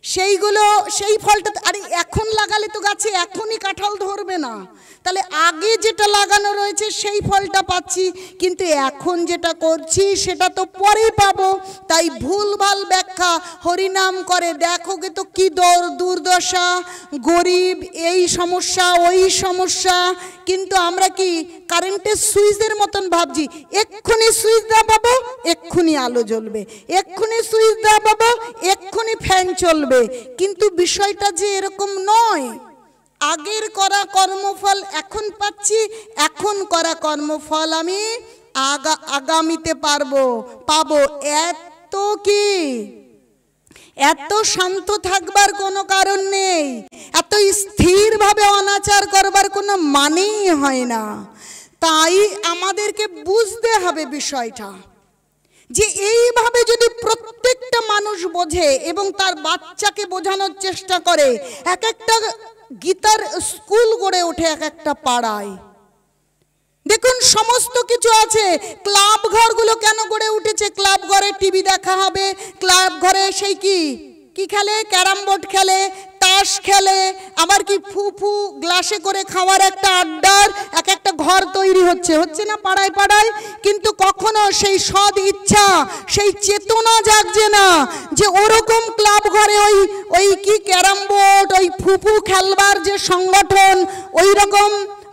সেইগুলো, সেই ফলটা আরে এখন লাগালে তো গাছে এখনই কাঁঠাল ধরবে না। তাহলে আগে যেটা লাগানো রয়েছে সেই ফলটা পাচ্ছি, কিন্তু এখন যেটা করছি সেটা তো পরে পাবো। তাই ভুলভাল ব্যাখ্যা, হরিনাম করে দেখো গে তো কি দুর্দশা, গরিব, এই সমস্যা ওই সমস্যা। কিন্তু আমরা কি কারেন্টের সুইচের মতন ভাবছি, এক্ষুনি সুইচ দেওয়া পাবো এক্ষুনি আলো জ্বলবে, এক্ষুনি সুইচ দেওয়া পাবো এক্ষুনি ফ্যান চলবে। কিন্তু বিষয়টা যে এরকম নয়। আগের করা কর্মফল এখন পাচ্ছি, এখন করা কর্মফল আমি আগামীতে পাবো। এত কি এত শান্ত থাকবার কোনো কারণ নেই, এত স্থিরভাবে অনাচার করবার কোনো মানেই হয় না। তাই আমাদেরকে বুঝতে হবে বিষয়টা, যে এইভাবে যদি প্রত্যেকটা মানুষ বোঝে এবং তার বাচ্চাকে বোঝানোর চেষ্টা করে, এক একটা গীতার স্কুল গড়ে ওঠে এক একটা পাড়ায়। দেখুন সমস্ত কিছু আছে। ক্লাব ঘরগুলো কেন গড়ে উঠেছে? ক্লাব ঘরে টিভি দেখা হবে, ক্লাব ঘরে সেই কি কি খেলে, ক্যারাম বোর্ড খেলে, তাস খেলে, আবার কি ফুফু গ্লাসে করে খাওয়ার একটা আড্ডার এক একটা ঘর তৈরি হচ্ছে, হচ্ছে না পাড়ায় পাড়ায়? কিন্তু কখনো সেই সদ ইচ্ছা, সেই চেতনা জাগছে না যে ওরকম ক্লাব ঘরে ওই কি ক্যারাম বোর্ড, ওই ফুফু খেলবার যে সংগঠন, ওই রকম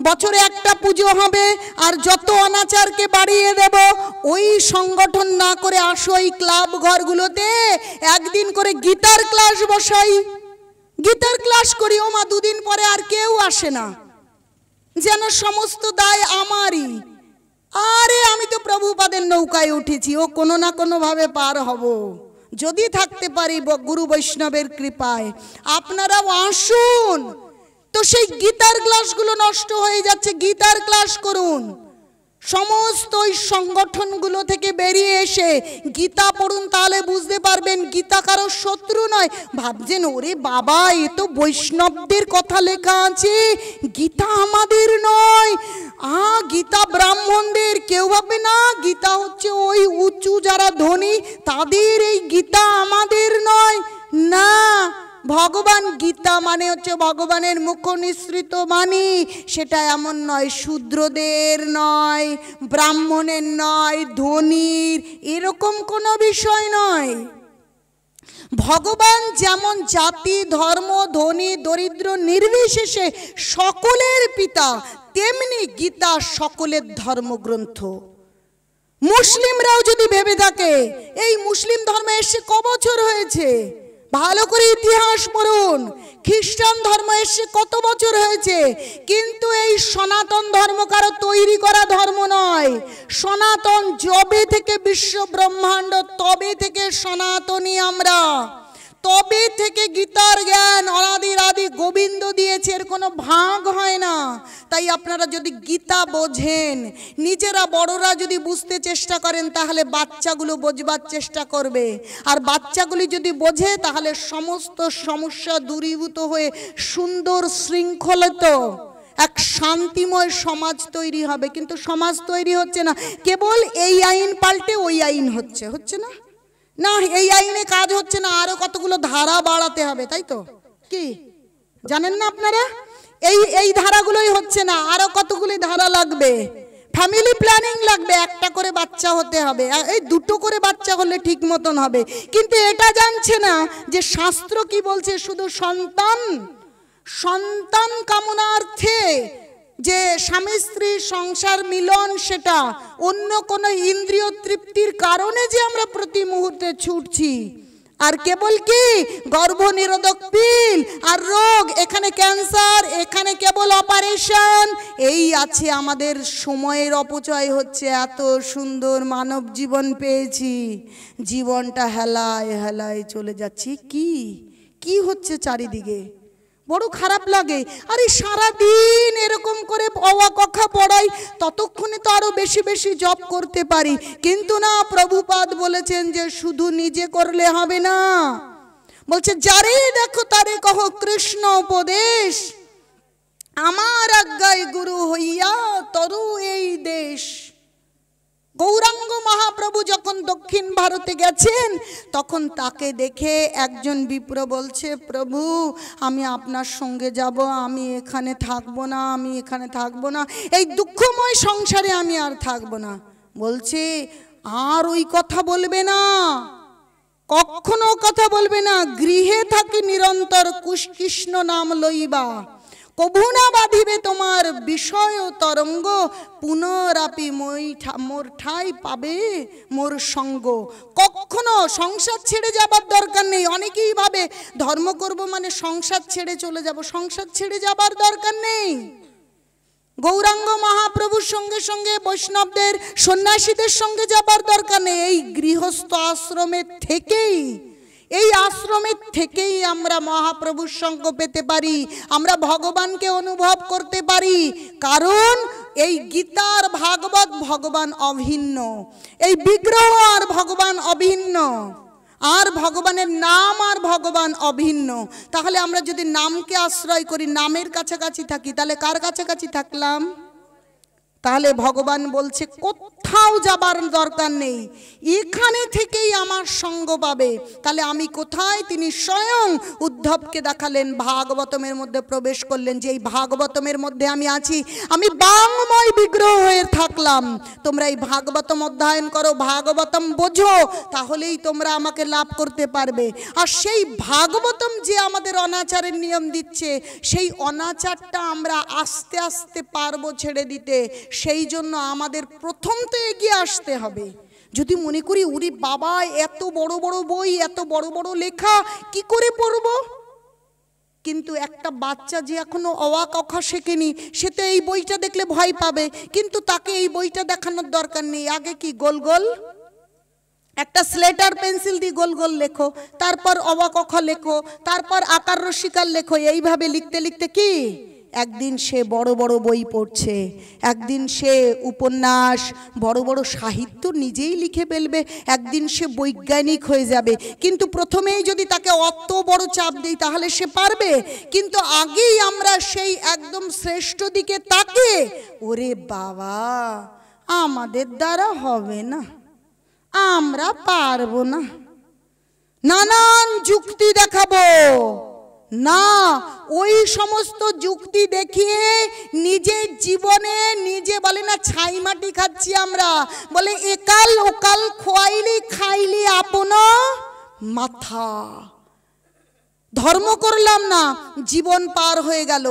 বছরে একটা পুজো হবে আর যত অনাচারকে বাড়িয়ে দেব, ওই সংগঠন না করে আসো এই ক্লাব ঘরগুলোতে একদিন করে গীতার ক্লাস বসাই, গীতার ক্লাস করি। ও মা, দুদিন পরে আর কেউ আসে না, যেন সমস্ত দায় আমারই। আরে আমি তো প্রভুপাদের নৌকায় উঠেছি, ও কোনো না কোনো ভাবে পার হব যদি থাকতে পারি গুরু বৈষ্ণবের কৃপায়। আপনারাও আসুন। তো সেই গীতার ক্লাসগুলো নষ্ট হয়ে যাচ্ছে, গীতার ক্লাস করুন। সমস্ত ওই সংগঠনগুলো থেকে বেরিয়ে এসে গীতা পড়ুন, তাহলে বুঝতে পারবেন গীতা কারো শত্রু নয়। ভাবছেন ওরে বাবা, এ তো বৈষ্ণবদের কথা লেখা আছে, গীতা আমাদের নয়, গীতা ব্রাহ্মণদের। কেউ ভাবে না গীতা হচ্ছে ওই উঁচু যারা ধনী তাদের, এই গীতা আমাদের নয়। না, ভগবান গীতা মানে হচ্ছে ভগবানের মুখ নিঃসৃত বাণী। সেটা এমন নয়, শূদ্রদের নয়, ব্রাহ্মণের নয়, ধনীর, এরকম কোনো বিষয় নয়। ভগবান যেমন জাতি ধর্ম ধনী দরিদ্র নির্বিশেষে সকলের পিতা, তেমনি গীতা সকলের ধর্মগ্রন্থ। মুসলিমরাও যদি ভেবে থাকে এই মুসলিম ধর্মে এসে ক বছর হয়েছে, ভালো করে ইতিহাস পড়ুন। খ্রিস্টান ধর্ম এসে কত বছর হয়েছে, কিন্তু এই সনাতন ধর্ম কারো তৈরি করা ধর্ম নয়। সনাতন যবে থেকে বিশ্ব ব্রহ্মাণ্ড, তবে থেকে সনাতনী আমরা, তবে থেকে গীতার জ্ঞান অনাদির আদি গোবিন্দ দিয়েছে, এর কোনো ভাগ হয় না। তাই আপনারা যদি গীতা বোঝেন, নিজেরা বড়রা যদি বুঝতে চেষ্টা করেন, তাহলে বাচ্চাগুলো বোঝবার চেষ্টা করবে। আর বাচ্চাগুলি যদি বোঝে, তাহলে সমস্ত সমস্যা দূরীভূত হয়ে সুন্দর শৃঙ্খলিত এক শান্তিময় সমাজ তৈরি হবে। কিন্তু সমাজ তৈরি হচ্ছে না, কেবল এই আইন পাল্টে ওই আইন হচ্ছে, হচ্ছে না? না, এই আইনে কাজ হচ্ছে না, আরো কতগুলো ধারা বাড়াতে হবে, তাই তো? কি জানেন না আপনারা? এই ধারাগুলোই হচ্ছে না, আরো কতগুলি ধারা লাগবে। ফ্যামিলি প্ল্যানিং লাগবে, একটা করে বাচ্চা হতে হবে, এই দুটো করে বাচ্চা হলে ঠিক মতন হবে। কিন্তু এটা জানছে না যে শাস্ত্র কি বলছে, শুধু সন্তান কামনার্থে যে স্বামী স্ত্রী সংসার মিলন, সেটা অন্য কোনো ইন্দ্রিয় তৃপ্তির কারণে যে আমরা প্রতি মুহূর্তে ছুটছি। আর কেবল কি গর্ভনিরোধক পিল আর রোগ, এখানে ক্যান্সার, এখানে কেবল অপারেশন, এই আছে। আমাদের সময়ের অপচয় হচ্ছে। এত সুন্দর মানব জীবন পেয়েছি, জীবনটা হেলায় হেলায় চলে যাচ্ছি। কি হচ্ছে চারিদিকে, বড় খারাপ লাগে। আরে সারাদিন এরকম করে অওয়া কথা পড়াই, ততক্ষণে তো আরো বেশি বেশি জপ করতে পারি। কিন্তু না, প্রভুপাদ বলেছেন যে শুধু নিজে করলে হবে না, বলছে যারে দেখো তারে কহ কৃষ্ণ উপদেশ, আমার আজ্ঞায় গুরু হইয়া তরু এই দেশ। গৌরাঙ্গ মহাপ্রভু যখন দক্ষিণ ভারতে গেছেন, তখন তাকে দেখে একজন বিপ্র বলছে, প্রভু আমি আপনার সঙ্গে যাব, আমি এখানে থাকবো না, আমি এখানে থাকবো না, এই দুঃখময় সংসারে আমি আর থাকবো না। বলছে আর ওই কথা বলবে না, কখনো কথা বলবে না, গৃহে থাকি নিরন্তর কৃষ্ণ নাম লইবা, কভু না বাঁধিবে তোমার বিষয় তরঙ্গ, পুনরাপি মোর ঠাই পাবে মোর সঙ্গ। কখনো সংসার ছেড়ে যাবার দরকার নেই। অনেকেই ভাবে ধর্ম করব মানে সংসার ছেড়ে চলে যাব, সংসার ছেড়ে যাবার দরকার নেই। গৌরাঙ্গ মহাপ্রভুর সঙ্গে সঙ্গে বৈষ্ণবদের সন্ন্যাসীদের সঙ্গে যাবার দরকার নেই। এই গৃহস্থ আশ্রমের থেকেই এই আশ্রমের থেকেই আমরা মহাপ্রভুর সঙ্গ পেতে পারি, আমরা ভগবানকে অনুভব করতে পারি। কারণ এই গীতার ভাগবত ভগবান অভিন্ন, এই বিগ্রহ আর ভগবান অভিন্ন, আর ভগবানের নাম আর ভগবান অভিন্ন। তাহলে আমরা যদি নামকে আশ্রয় করি, নামের কাছাকাছি থাকি, তাহলে কার কাছাকাছি থাকলাম? তাহলে ভগবান বলছে কোথাও যাবার দরকার নেই, এখানে থেকেই আমার সঙ্গ পাবে। তাহলে আমি কোথায়? তিনি স্বয়ং উদ্ধবকে দেখালেন, ভাগবতমের মধ্যে প্রবেশ করলেন, যে এই ভাগবতমের মধ্যে আমি আছি, আমি বাংময় বিগ্রহ হয়ে থাকলাম। তোমরা এই ভাগবতম অধ্যয়ন করো, ভাগবতম বোঝো, তাহলেই তোমরা আমাকে লাভ করতে পারবে। আর সেই ভাগবতম যে আমাদের অনাচারের নিয়ম দিচ্ছে, সেই অনাচারটা আমরা আস্তে আস্তে পারবো ছেড়ে দিতে। সেই জন্য আমাদের প্রথম তো এগিয়ে আসতে হবে। যদি মনে করি ওরে বাবা এত বড় বড় বই, এত বড় বড় লেখা, কি করে পড়ব? কিন্তু একটা বাচ্চা যে এখনো অ ক খ শেখেনি, সে তো এই বইটা দেখলে ভয় পাবে, কিন্তু তাকে এই বইটা দেখানোর দরকার নেই। আগে কি গোল গোল একটা স্লেট আর পেন্সিল দিয়ে গোল গোল লেখো, তারপর অ ক খ লেখো, তারপর আকার রসিকার লেখো। এইভাবে লিখতে লিখতে কি একদিন সে বড় বড় বই পড়ছে, একদিন সে উপন্যাস, বড় বড় সাহিত্য নিজেই লিখে ফেলবে, একদিন সে বৈজ্ঞানিক হয়ে যাবে। কিন্তু প্রথমেই যদি তাকে অত বড় চাপ দিই, তাহলে সে পারবে? কিন্তু আগেই আমরা সেই একদম শ্রেষ্ঠ দিকে তাকে, ওরে বাবা আমাদের দ্বারা হবে না, আমরা পারবো না, নানান যুক্তি দেখাবো না। ওই সমস্ত যুক্তি দেখিয়ে নিজের জীবনে নিজে বলে না ছাই মাটি খাচ্ছি আমরা, বলে একাল ওকাল খোয়াইলি খাইলি আপনা মাথা। ধর্ম করলাম না, জীবন পার হয়ে গেল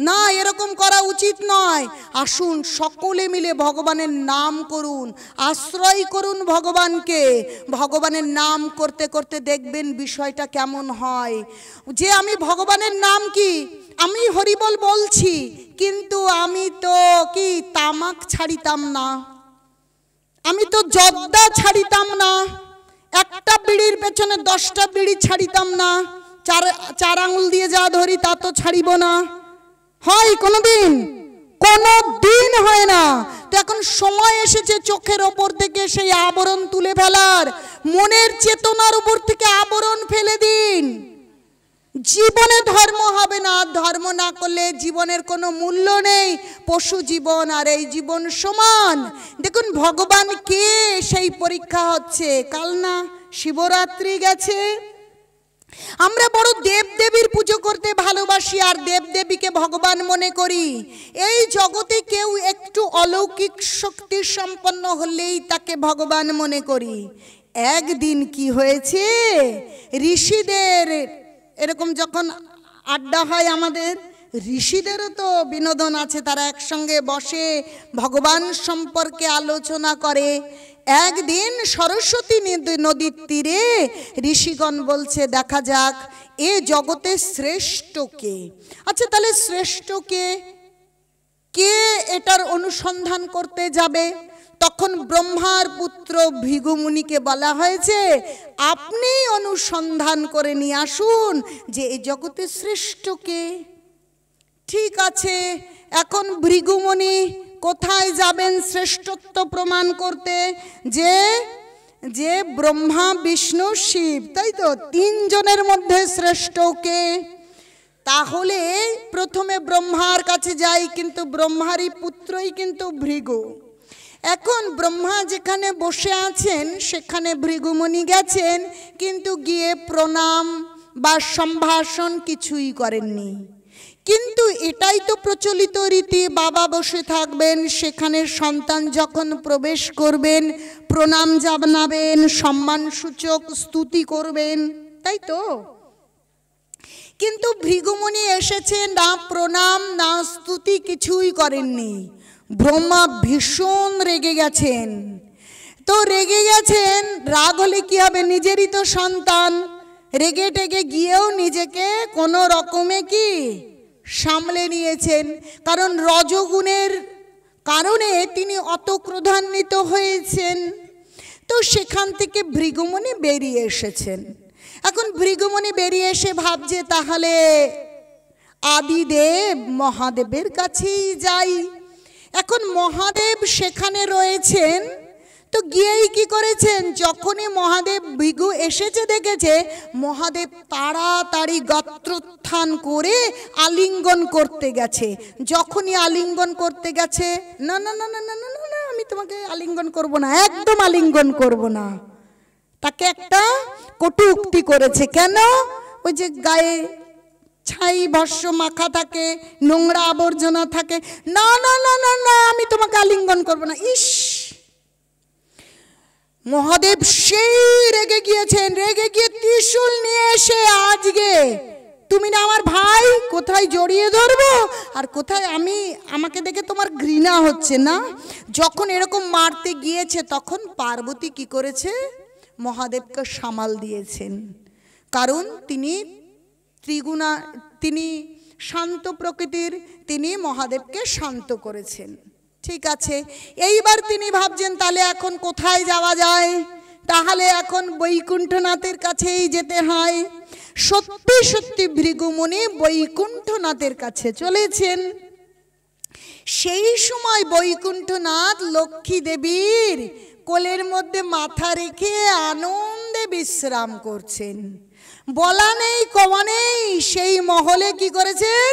না, এরকম করা উচিত নয়। আসুন সকলে মিলে ভগবানের নাম করুন, আশ্রয় করুন ভগবানকে। ভগবানের নাম করতে করতে দেখবেন বিষয়টা কেমন হয়। যে আমি ভগবানের নাম কি, আমি হরিবল বলছি, কিন্তু আমি তো কি তামাক ছাড়িতাম না, আমি তো জর্দা ছাড়িতাম না, একটা বিড়ির পেছনে 10টা বিড়ি ছাড়িতাম না, চার আঙুল দিয়ে যা ধরি তা তো ছাড়িব না। হয় কোনোদিন? কোনোদিন হয় না। তো এখন সময় এসেছে চোখের ওপর থেকে সেই আবরণ তুলে ফেলার, মনের চেতনার উপর থেকে আবরণ ফেলে দিন। জীবনে ধর্ম হবে না, ধর্ম না করলে জীবনের কোনো মূল্য নেই। পশু জীবন আর এই জীবন সমান। দেখুন ভগবান কে, সেই পরীক্ষা হচ্ছে। কাল না শিবরাত্রি গেছে, আমরা বড় দেবদেবীর পুজো করতে ভালোবাসি আর দেবদেবীকে ভগবান মনে করি। এই জগতে কেউ একটু অলৌকিক শক্তি সম্পন্ন হলেই তাকে ভগবান মনে করি। একদিন কি হয়েছে, ঋষিদের এরকম যখন আড্ডা হয়, আমাদের ঋষিদেরও তো বিনোদন আছে, তারা একসঙ্গে বসে ভগবান সম্পর্কে আলোচনা করে। একদিন সরস্বতী নদীর তীরে ঋষিগণ বলছে দেখা যাক এ জগতে শ্রেষ্ঠ কে। আচ্ছা তাহলে শ্রেষ্ঠ কে, কে এটার অনুসন্ধান করতে যাবে? তখন ব্রহ্মার পুত্র ভৃগু মুনিকে বলা হয়েছে আপনি অনুসন্ধান করে নিয়ে আসুন যে এই জগতে শ্রেষ্ঠ কে। ঠিক আছে, এখন ভৃগু মুনি কোথায় যাবেন শ্রেষ্ঠত্ব প্রমাণ করতে? যে যে ব্রহ্মা বিষ্ণু শিব, তাই তো, 3 জনের মধ্যে শ্রেষ্ঠ কে? তাহলে প্রথমে ব্রহ্মার কাছে যাই, কিন্তু ব্রহ্মারই পুত্রই কিন্তু ভৃগু। এখন ব্রহ্মা যেখানে বসে আছেন সেখানে ভৃগুমুনি গেছেন, কিন্তু গিয়ে প্রণাম বা সম্ভাষণ কিছুই করেননি। কিন্তু এটাই তো প্রচলিত রীতি, বাবা বসে থাকবেন, সেখানে সন্তান যখন প্রবেশ করবেন প্রণাম জানাবেন, সম্মানসূচক স্তুতি করবেন, তাই তো। কিন্তু ভৃগুমুনি এসেছে, না প্রণাম না স্তুতি কিছুই করেননি। ব্রহ্মা ভীষণ রেগে গেছেন। তো রেগে গেছেন, রাগ হলে কি হবে, নিজেরই তো সন্তান। রেগে টেগে গিয়েও নিজেকে কোনো রকমে কি সামলে নিয়েছেন, কারণ রজগুণের কারণে তিনি অত ক্রোধান্বিত হয়েছেন। তো সেখান থেকে ভৃগুমুনি বেরিয়ে এসেছেন। এখন ভৃগুমুনি বেরিয়ে এসে ভাবছে তাহলে আদিদেব মহাদেবের কাছেই যাই। এখন মহাদেব সেখানে রয়েছেন, তো গিয়েই কি করেছেন, যখনই মহাদেব ভৃগু এসেছে দেখেছে, মহাদেব তাড়াতাড়ি গাত্রোত্থান করে আলিঙ্গন করতে গেছে। যখনই আলিঙ্গন করতে গেছে, না না না না না না না, আমি তোমাকে আলিঙ্গন করব না, একদম আলিঙ্গন করব না। তাকে একটা কটু উক্তি করেছে। কেন? ওই যে গায়ে ছাই ভস্য মাখা থাকে, নোংরা আবর্জনা থাকে, না না না না না, আমি তোমাকে আলিঙ্গন করব না। ইস, মহাদেব সেই রেগে গিয়েছেন, রেগে গিয়ে ত্রিশূল নিয়ে এসে, আজকে তুমি না আমার ভাই, কোথায় জড়িয়ে ধরবো আর কোথায় আমাকে দেখে তোমার ঘৃণা হচ্ছে না? যখন এরকম মারতে গিয়েছে তখন পার্বতী কি করেছে, মহাদেবকে সামাল দিয়েছেন। কারণ তিনি শান্ত প্রকৃতির, তিনি মহাদেবকে শান্ত করেছেন। ঠিক আছে, এইবার তিনি ভাবছেন তাহলে এখন কোথায় যাওয়া যায়, তাহলে এখন বৈকুণ্ঠনাথের কাছেই যেতে হয়। সত্যি সত্যি ভৃগুমুনি বৈকুণ্ঠনাথের কাছে চলেছেন। সেই সময় বৈকুণ্ঠনাথ লক্ষ্মী দেবীর কোলের মধ্যে মাথা রেখে আনন্দে বিশ্রাম করছেন। বলা নেই কওয়া নেই, সেই মহলে কি করেছেন,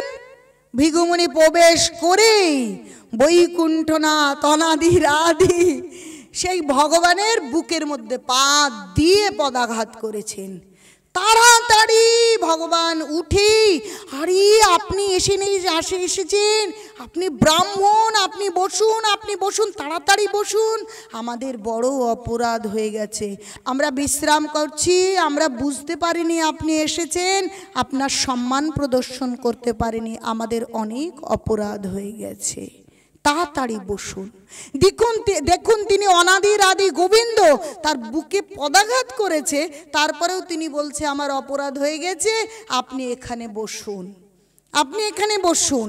ভৃগুমুনি প্রবেশ করেই বৈকুণ্ঠনাথ অনাদির আদি সেই ভগবানের বুকের মধ্যে পা দিয়ে পদাঘাত করেছেন। তাড়াতাড়ি ভগবান উঠে, আরে আপনি এসেছেন, আপনি ব্রাহ্মণ, আপনি বসুন, আপনি বসুন, তাড়াতাড়ি বসুন, আমাদের বড় অপরাধ হয়ে গেছে, আমরা বিশ্রাম করছি, আমরা বুঝতে পারিনি আপনি এসেছেন, আপনার সম্মান প্রদর্শন করতে পারিনি, আমাদের অনেক অপরাধ হয়ে গেছে, তাড়াতাড়ি বসুন। দেখুন তিনি অনাদির আদি গোবিন্দ, তার বুকে পদাঘাত করেছে, তারপরেও তিনি বলছে আমার অপরাধ হয়ে গেছে, আপনি এখানে বসুন, আপনি এখানে বসুন।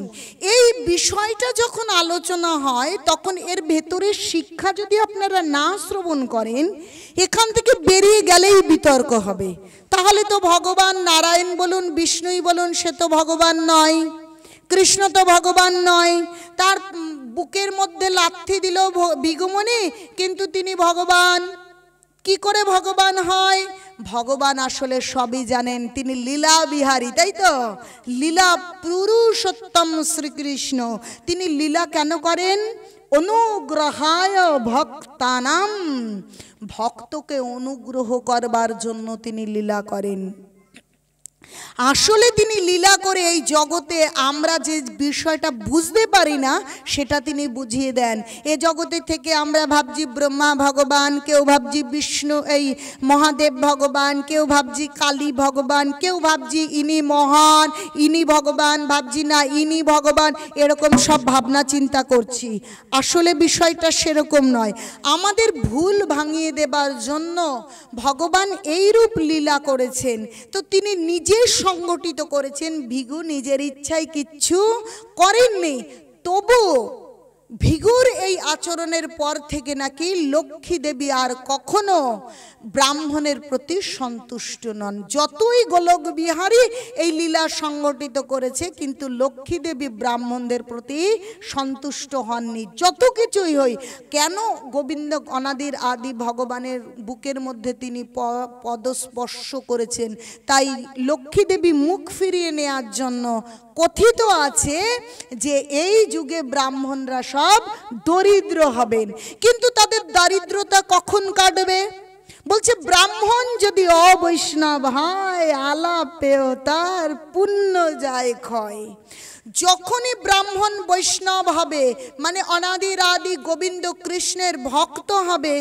এই বিষয়টা যখন আলোচনা হয় তখন এর ভেতরের শিক্ষা যদি আপনারা না শ্রবণ করেন, এখান থেকে বেরিয়ে গেলেই বিতর্ক হবে। তাহলে তো ভগবান নারায়ণ বলুন, বিষ্ণুই বলুন, সে তো ভগবান নয়, কৃষ্ণ তো ভগবান নয়। তার বুকের মধ্যে লাথি দিল ভৃগুমুনি, কিন্তু তিনি ভগবান। কি করে ভগবান হয়? ভগবান আসলে সবই জানেন, তিনি লীলা বিহারী, তাই তো? লীলা পুরুষোত্তম শ্রীকৃষ্ণ, তিনি লীলা কেন করেন? অনুগ্রহায় ভক্তানাম, ভক্তকে অনুগ্রহ করবার জন্য তিনি লীলা করেন। আসলে তিনি লীলা করে এই জগতে আমরা যে বিষয়টা বুঝতে পারি না সেটা তিনি বুঝিয়ে দেন। এ জগতে থেকে আমরা ভাবছি ব্রহ্মা ভগবান, কেউ ভাবছি বিষ্ণু এই মহাদেব ভগবান, কেউ ভাবছি কালী ভগবান, কেউ ভাবছি ইনি মহান, ইনি ভগবান, ভাবছি না ইনি ভগবান, এরকম সব ভাবনা চিন্তা করছি। আসলে বিষয়টা সেরকম নয়। আমাদের ভুল ভাঙিয়ে দেবার জন্য ভগবান এইরূপ লীলা করেছেন। তো তিনি নিজে সংগঠিত করেছেন, ভৃগু নিজের ইচ্ছায় কিচ্ছু করেননি। তবু ভৃগুর এই আচরণের পর থেকে নাকি লক্ষ্মী দেবী আর কখনো ব্রাহ্মণের প্রতি সন্তুষ্ট নন। যতই গোলক বিহারী এই লীলা সংগঠিত করেছে, কিন্তু লক্ষ্মী দেবী ব্রাহ্মণদের প্রতি সন্তুষ্ট হননি। যত কিছুই হই কেন, গোবিন্দ অনাদির আদি ভগবানের বুকের মধ্যে তিনি পদস্পর্শ করেছেন, তাই লক্ষ্মী দেবী মুখ ফিরিয়ে নেওয়ার জন্য কথিত আছে যে এই যুগে ব্রাহ্মণরা সব দরিদ্র হবেন। কিন্তু তাদের দারিদ্রতা কখন কাটবে? বলছে ব্রাহ্মণ যদি অবৈষ্ণব হয়, আলাপেও তার পুণ্য যায় ক্ষয়। যখনই ব্রাহ্মণ বৈষ্ণব হবে, মানে অনাদির আদি গোবিন্দ কৃষ্ণের ভক্ত হবে,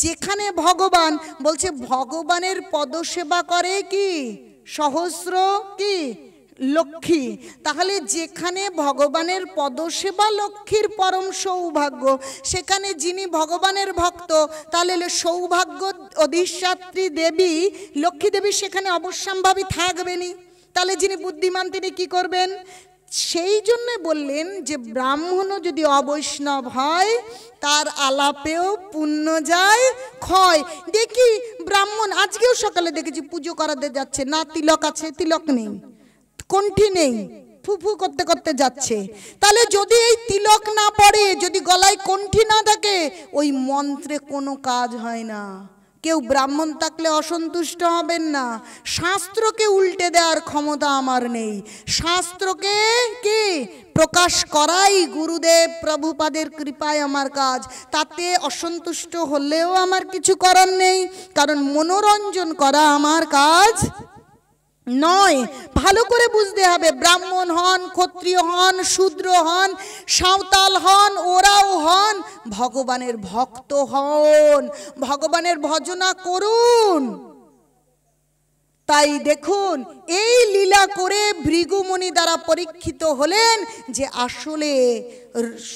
যেখানে ভগবান, বলছে ভগবানের পদসেবা করে কি সহস্র কি লক্ষ্মী। তাহলে যেখানে ভগবানের পদসেবা লক্ষ্মীর পরম সৌভাগ্য, সেখানে যিনি ভগবানের ভক্ত, তাহলে সৌভাগ্য অধিষ্ঠাত্রী দেবী লক্ষ্মী দেবী সেখানে অবশ্যম্ভাবী থাকবেনই। তাহলে যিনি বুদ্ধিমান তিনি কি করবেন? সেই জন্য বললেন যে ব্রাহ্মণও যদি অবৈষ্ণব হয় তার আলাপেও পুণ্য যায় ক্ষয়। দেখি ব্রাহ্মণ আজকেও সকালে দেখেছি পুজো করাতে যাচ্ছে, না তিলক আছে, তিলক নেই, কণ্ঠী নেই, ফুফু করতে করতে যাচ্ছে। তাহলে যদি এই তিলক না পড়ে, যদি গলায় কণ্ঠী না থাকে, ওই মন্ত্রে কোনো কাজ হয় না। কেউ ব্রাহ্মণ থাকলে অসন্তুষ্ট হবেন না। শাস্ত্রকে উল্টে দেওয়ার ক্ষমতা আমার নেই। শাস্ত্রকে কি প্রকাশ করাই গুরুদেব প্রভুপাদের কৃপায় আমার কাজ। তাতে অসন্তুষ্ট হলেও আমার কিছু করার নেই, কারণ মনোরঞ্জন করা আমার কাজ নয়। ভালো করে বুঝতে হবে, ব্রাহ্মণ হন, ক্ষত্রিয় হন, শূদ্র হন, সাঁওতাল হন, ওরাও হন, ভগবানের ভক্ত হন, ভগবানের ভজনা করুন। তাই দেখুন, এই লীলা করে ভৃগুমুনি দ্বারা পরীক্ষিত হলেন যে আসলে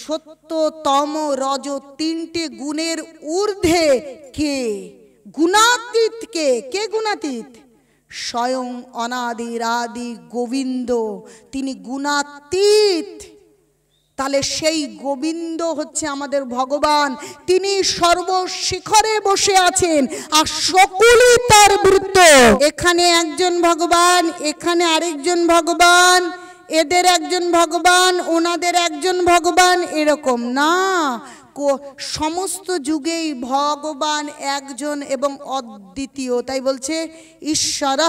সত্য, তম, রজ তিনটে গুণের ঊর্ধ্বে কে? গুণাতীত কে? কে গুণাতীত? স্বয়ং অনাদির আদি গোবিন্দ, তিনি গুণাতীত। তাহলে সেই গোবিন্দ হচ্ছে আমাদের ভগবান, তিনি সর্বশিখরে বসে আছেন আর সকলেই তার বৃত্ত। এখানে একজন ভগবান, এখানে আরেকজন ভগবান, এদের একজন ভগবান, ওনাদের একজন ভগবান, এরকম না। সমস্ত যুগেই ভগবান একজন এবং অদ্বিতীয়। তাই বলছে ঈশ্বর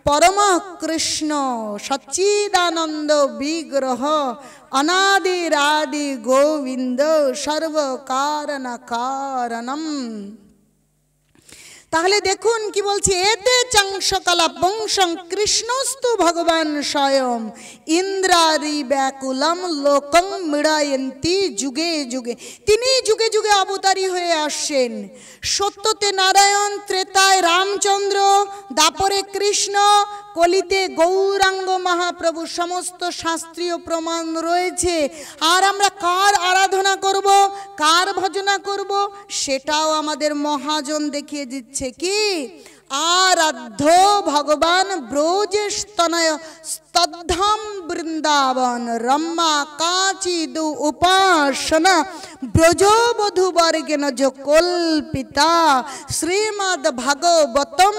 পরম কৃষ্ণ সচ্চিদানন্দ বিগ্রহ অনাদির আদি গোবিন্দ সর্ব কারণ কারণম। তাহলে দেখুন কি বলছে, এতে চংসকলা বংশং কৃষ্ণস্তু ভগবান স্বয়ং ইন্দ্রারি ব্যাকুলম লোকং মৃড়ায়ন্তি যুগে যুগে। তিনি যুগে যুগে অবতারী হয়ে আসছেন। সত্যতে নারায়ণ, ত্রেতায় রামচন্দ্র, দাপরে কৃষ্ণ, কলিতে গৌরাঙ্গ মহাপ্রভু। সমস্ত শাস্ত্রীয় প্রমাণ রয়েছে। আর আমরা কার আরাধনা করব, কার ভজনা করব, সেটাও আমাদের মহাজন দেখিয়ে দিচ্ছে। কি আরাধ্য ভগবান ব্রজেস্তনয় স্তব্ধম বৃন্দাবন রম্মা কাচিদু উপাসনা ব্রজবধূবর্গেণ যো কল্পিতা শ্রীমদ্ ভাগবতম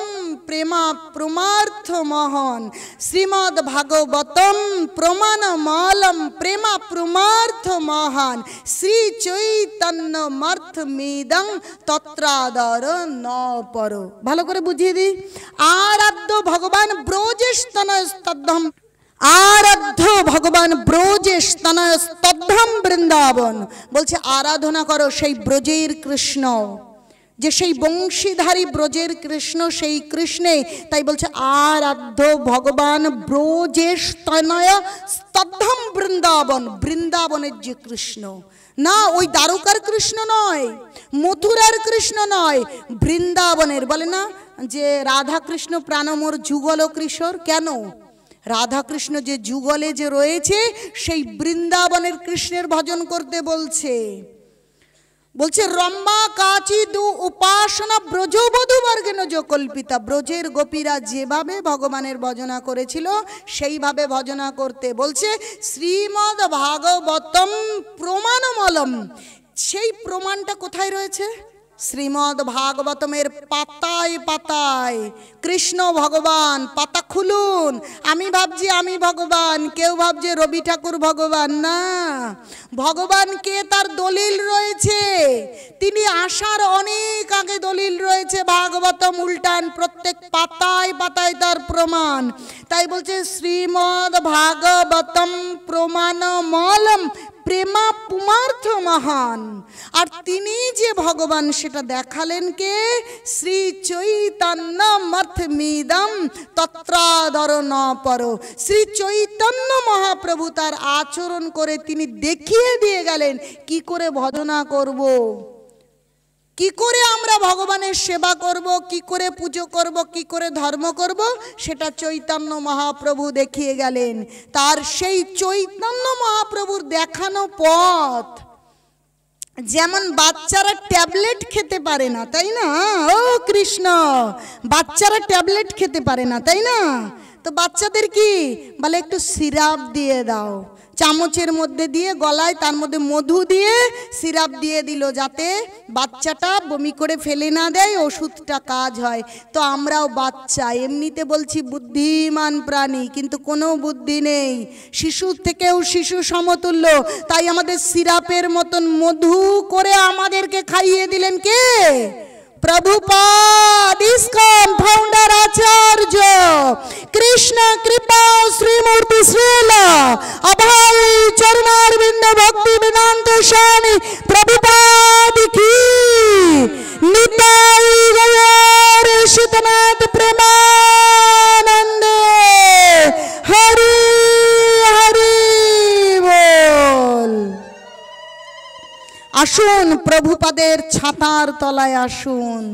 প্রেমা প্রমার্থ মহন। শ্রীমদ্ ভাগবতম প্রমাণমালম প্রেমা প্রমার্থ মহান। শ্রী চৈতন্য মর্থমিদং তত্রাদর ন পর। ভালো করে বুঝিয়ে দিই, আরাধ্য ভগবান ব্রজেস্তনয় স্তব্ধম, আরাধ্য ভগবান ব্রজেস্তনয় স্তব্ধম বৃন্দাবন। বলছে আরাধনা করো সেই ব্রজের কৃষ্ণ, যে সেই বংশীধারী ব্রজের কৃষ্ণ, সেই কৃষ্ণে। তাই বলছে আরাধ্য ভগবান ব্রজেস্তনয় স্তব্ধম বৃন্দাবন। বৃন্দাবনের যে কৃষ্ণ, না ওই দ্বারকার কৃষ্ণ নয়, মথুরার কৃষ্ণ নয়, বৃন্দাবনের। বলে না যে রাধা কৃষ্ণ প্রাণমোর যুগল কিশোর, কেন? রাধা কৃষ্ণ যে যুগলে যে রয়েছে, সেই বৃন্দাবনের কৃষ্ণের ভজন করতে বলছে। বলছে রম্মা কাচিদু উপাসনা ব্রজবধূবর্গেণ যো কল্পিতা। ব্রজের গোপীরা যেভাবে ভগবানের ভজনা করেছিল সেইভাবে ভজনা করতে বলছে। শ্রীমদ্ ভাগবতম প্রমাণমলম। সেই প্রমাণটা কোথায় রয়েছে? শ্রীমদ্ ভাগবতমের পাতায় পাতায় কৃষ্ণ ভগবান। পাতা খুলুন। আমি ভাবছি আমি ভগবান, কেউ ভাবছে রবি ঠাকুর ভগবান। না, ভগবানকে তার দলিল রয়েছে, তিনি আসার অনেক আগে দলিল রয়েছে। ভাগবতম উল্টান, প্রত্যেক পাতায় পাতায় তার প্রমাণ। তাই বলছে শ্রীমদ্ ভাগবতম প্রমাণমলম প্রেমা পুমার্থ মহান। আর তিনি যে ভগবান সেটা দেখালেন কে? শ্রী চৈতন্য মর্থমিদম তত্রাদর ন পর। শ্রী চৈতন্য মহাপ্রভু তার আচরণ করে তিনি দেখিয়ে দিয়ে গেলেন কি করে ভজনা করব, কি করে আমরা ভগবানের সেবা করব, কি করে পুজো করব, কি করে ধর্ম করব, সেটা চৈতন্য মহাপ্রভু দেখিয়ে গেলেন। তার সেই চৈতন্য মহাপ্রভুর দেখানো পথ, যেমন বাচ্চারা ট্যাবলেট খেতে পারে না, তাই না? ও কৃষ্ণ, বাচ্চারা ট্যাবলেট খেতে পারে না, তাই না? তো বাচ্চাদের কি বলে একটু সিরাপ দিয়ে দাও, চামচের মধ্যে দিয়ে গলায় তার মধ্যে মধু দিয়ে সিরাপ দিয়ে দিল যাতে বাচ্চাটা বমি করে ফেলে না দেয়, ওষুধটা কাজ হয়। তো আমরাও বাচ্চা, এমনিতে বলছি বুদ্ধিমান প্রাণী, কিন্তু কোনো বুদ্ধি নেই, শিশু থেকেও শিশু সমতুল্য। তাই আমাদের সিরাপের মতন মধু করে আমাদেরকে খাইয়ে দিলেন কে? প্রভুপাদ, ইস্কন ফাউন্ডার আচার্য, কৃষ্ণ কৃপা শ্রীমূর্তি শ্রীলা অভয় চরণারবিন্দ ভক্তি বেদান্ত স্বামী প্রভুপাদ কি নিতাই গৌর শীতনাথ প্রেমানন্দে হরি হরি বল। আসুন প্রভুপাদের ছাতার তলায় আসুন,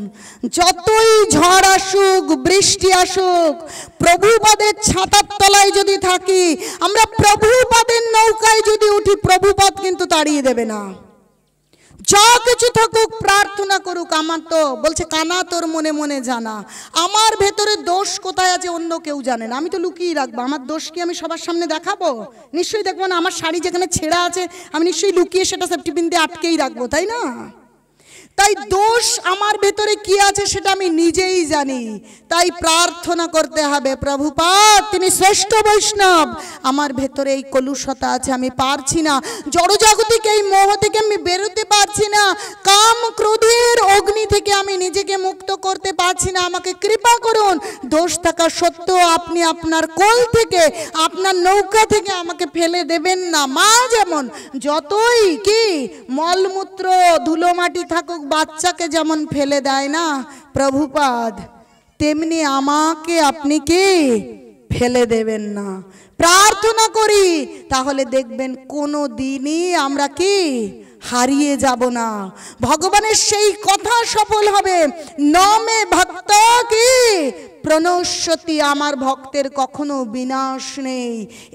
যতই ঝড় আসুক বৃষ্টি আসুক, প্রভুপাদের ছাতার তলায় যদি থাকি, আমরা প্রভুপাদের নৌকায় যদি উঠি, প্রভুপাদ কিন্তু তাড়িয়ে দেবে না। যা কিছু থাকুক প্রার্থনা করুক। আমার তো বলছে কানা তোর মনে মনে জানা, আমার ভেতরে দোষ কোথায় আছে অন্য কেউ জানে না, আমি তো লুকিয়ে রাখবো। আমার দোষ কি আমি সবার সামনে দেখাবো? নিশ্চয়ই দেখবো না। আমার শাড়ি যেখানে ছেঁড়া আছে আমি নিশ্চয়ই লুকিয়ে সেটা সেফটি পিন দিয়ে আটকেই রাখবো, তাই না? তাই দোষ আমার ভেতরে কি আছে সেটা আমি নিজেই জানি। তাই প্রার্থনা করতে হবে, প্রভুপাদ তিনি শ্রেষ্ঠ বৈষ্ণব, আমার ভেতরে এই কলুষতা আছে, আমি পারছি না, জড়জাগতিক এই মোহ থেকে আমি বেরোতে পারছি না, কাম ক্রোধের অগ্নি থেকে আমি নিজেকে মুক্ত করতে পারছি না, আমাকে কৃপা করুন। দোষ থাকা সত্ত্বেও আপনি আপনার কোল থেকে, আপনার নৌকা থেকে আমাকে ফেলে দেবেন না। মা যেমন যতই কি মলমূত্র ধুলো মাটি থাকুক বাচ্চাকে যেমন ফেলে দেয় না প্রভুপাদ, তেমনি আমাকে আপনি কি ফেলে দেবেন না। প্রার্থনা করি, তাহলে দেখবেন কোনো দিনই আমরা কি হারিয়ে যাব না। ভগবানের সেই কথা সফল হবে, নমে ভক্ত কি প্রণশ্যতি, আমার ভক্তের কখনো বিনাশ নেই।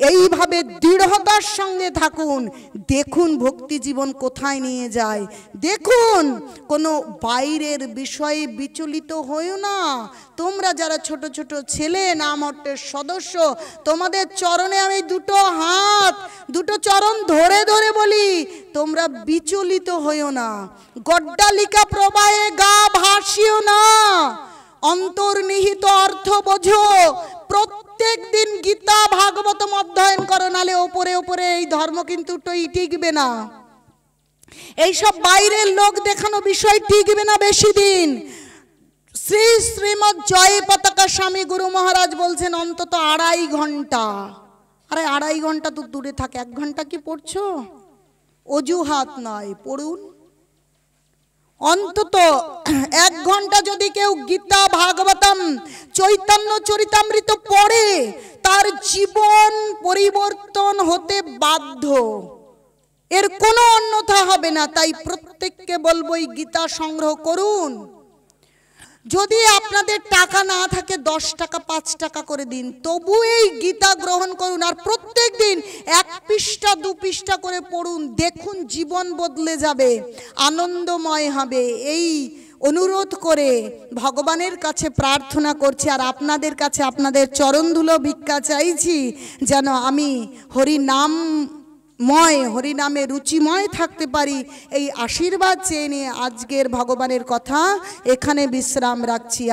এইভাবে দৃঢ়তার সঙ্গে থাকুন, দেখুন ভক্তি জীবন কোথায় নিয়ে যায়। দেখুন কোনো বাইরের বিষয়ে বিচলিত হইও না। তোমরা যারা ছোট ছোট ছেলে, নামহট্টের সদস্য, তোমাদের চরণে আমি দুটো হাত দুটো চরণ ধরে ধরে বলি, তোমরা বিচলিত হইও না, গড্ডালিকা প্রবাহে গা ভাসিও না, অন্তর্নিহিত অর্থ বোঝো। প্রত্যেক দিন গীতা ভাগবতম অধ্যয়ন করো, নালে ওপরে ওপরে এই ধর্ম কিন্তু টিকবে না। এইসব বাইরের লোক দেখানো বিষয় টিকবে না বেশি দিন। শ্রী শ্রীমৎ জয় পতাকা স্বামী গুরু মহারাজ বলছেন অন্তত 2.5 ঘন্টা। আরে 2.5 ঘন্টা তো দূরে থাকে, 1 ঘন্টা কি পড়ছো? অজুহাত নয়, পড়ুন। অন্তত 1 ঘন্টা যদি কেউ গীতা ভাগবতম চৈতন্য চরিতামৃত পড়ে, তার জীবন পরিবর্তন হতে বাধ্য, এর কোনো অন্যথা হবে না। তাই প্রত্যেককে বলবো এই গীতা সংগ্রহ করুন। যদি আপনাদের টাকা না থাকে 10 টাকা 5 টাকা করে দিন, তবু এই গীতা গ্রহণ করুন, আর প্রত্যেক দিন 1 পৃষ্ঠা 2 পৃষ্ঠা করে পড়ুন। দেখুন জীবন বদলে যাবে, আনন্দময় হবে। এই অনুরোধ করে ভগবানের কাছে প্রার্থনা করছি, আর আপনাদের কাছে আপনাদের চরণধুলো ভিক্ষা চাইছি, যেন আমি হরিনামে রুচিময় থাকতে পারি। এই আশীর্বাদ চেয়ে নিয়ে আজকের ভগবানের কথা এখানে বিশ্রাম রাখছি।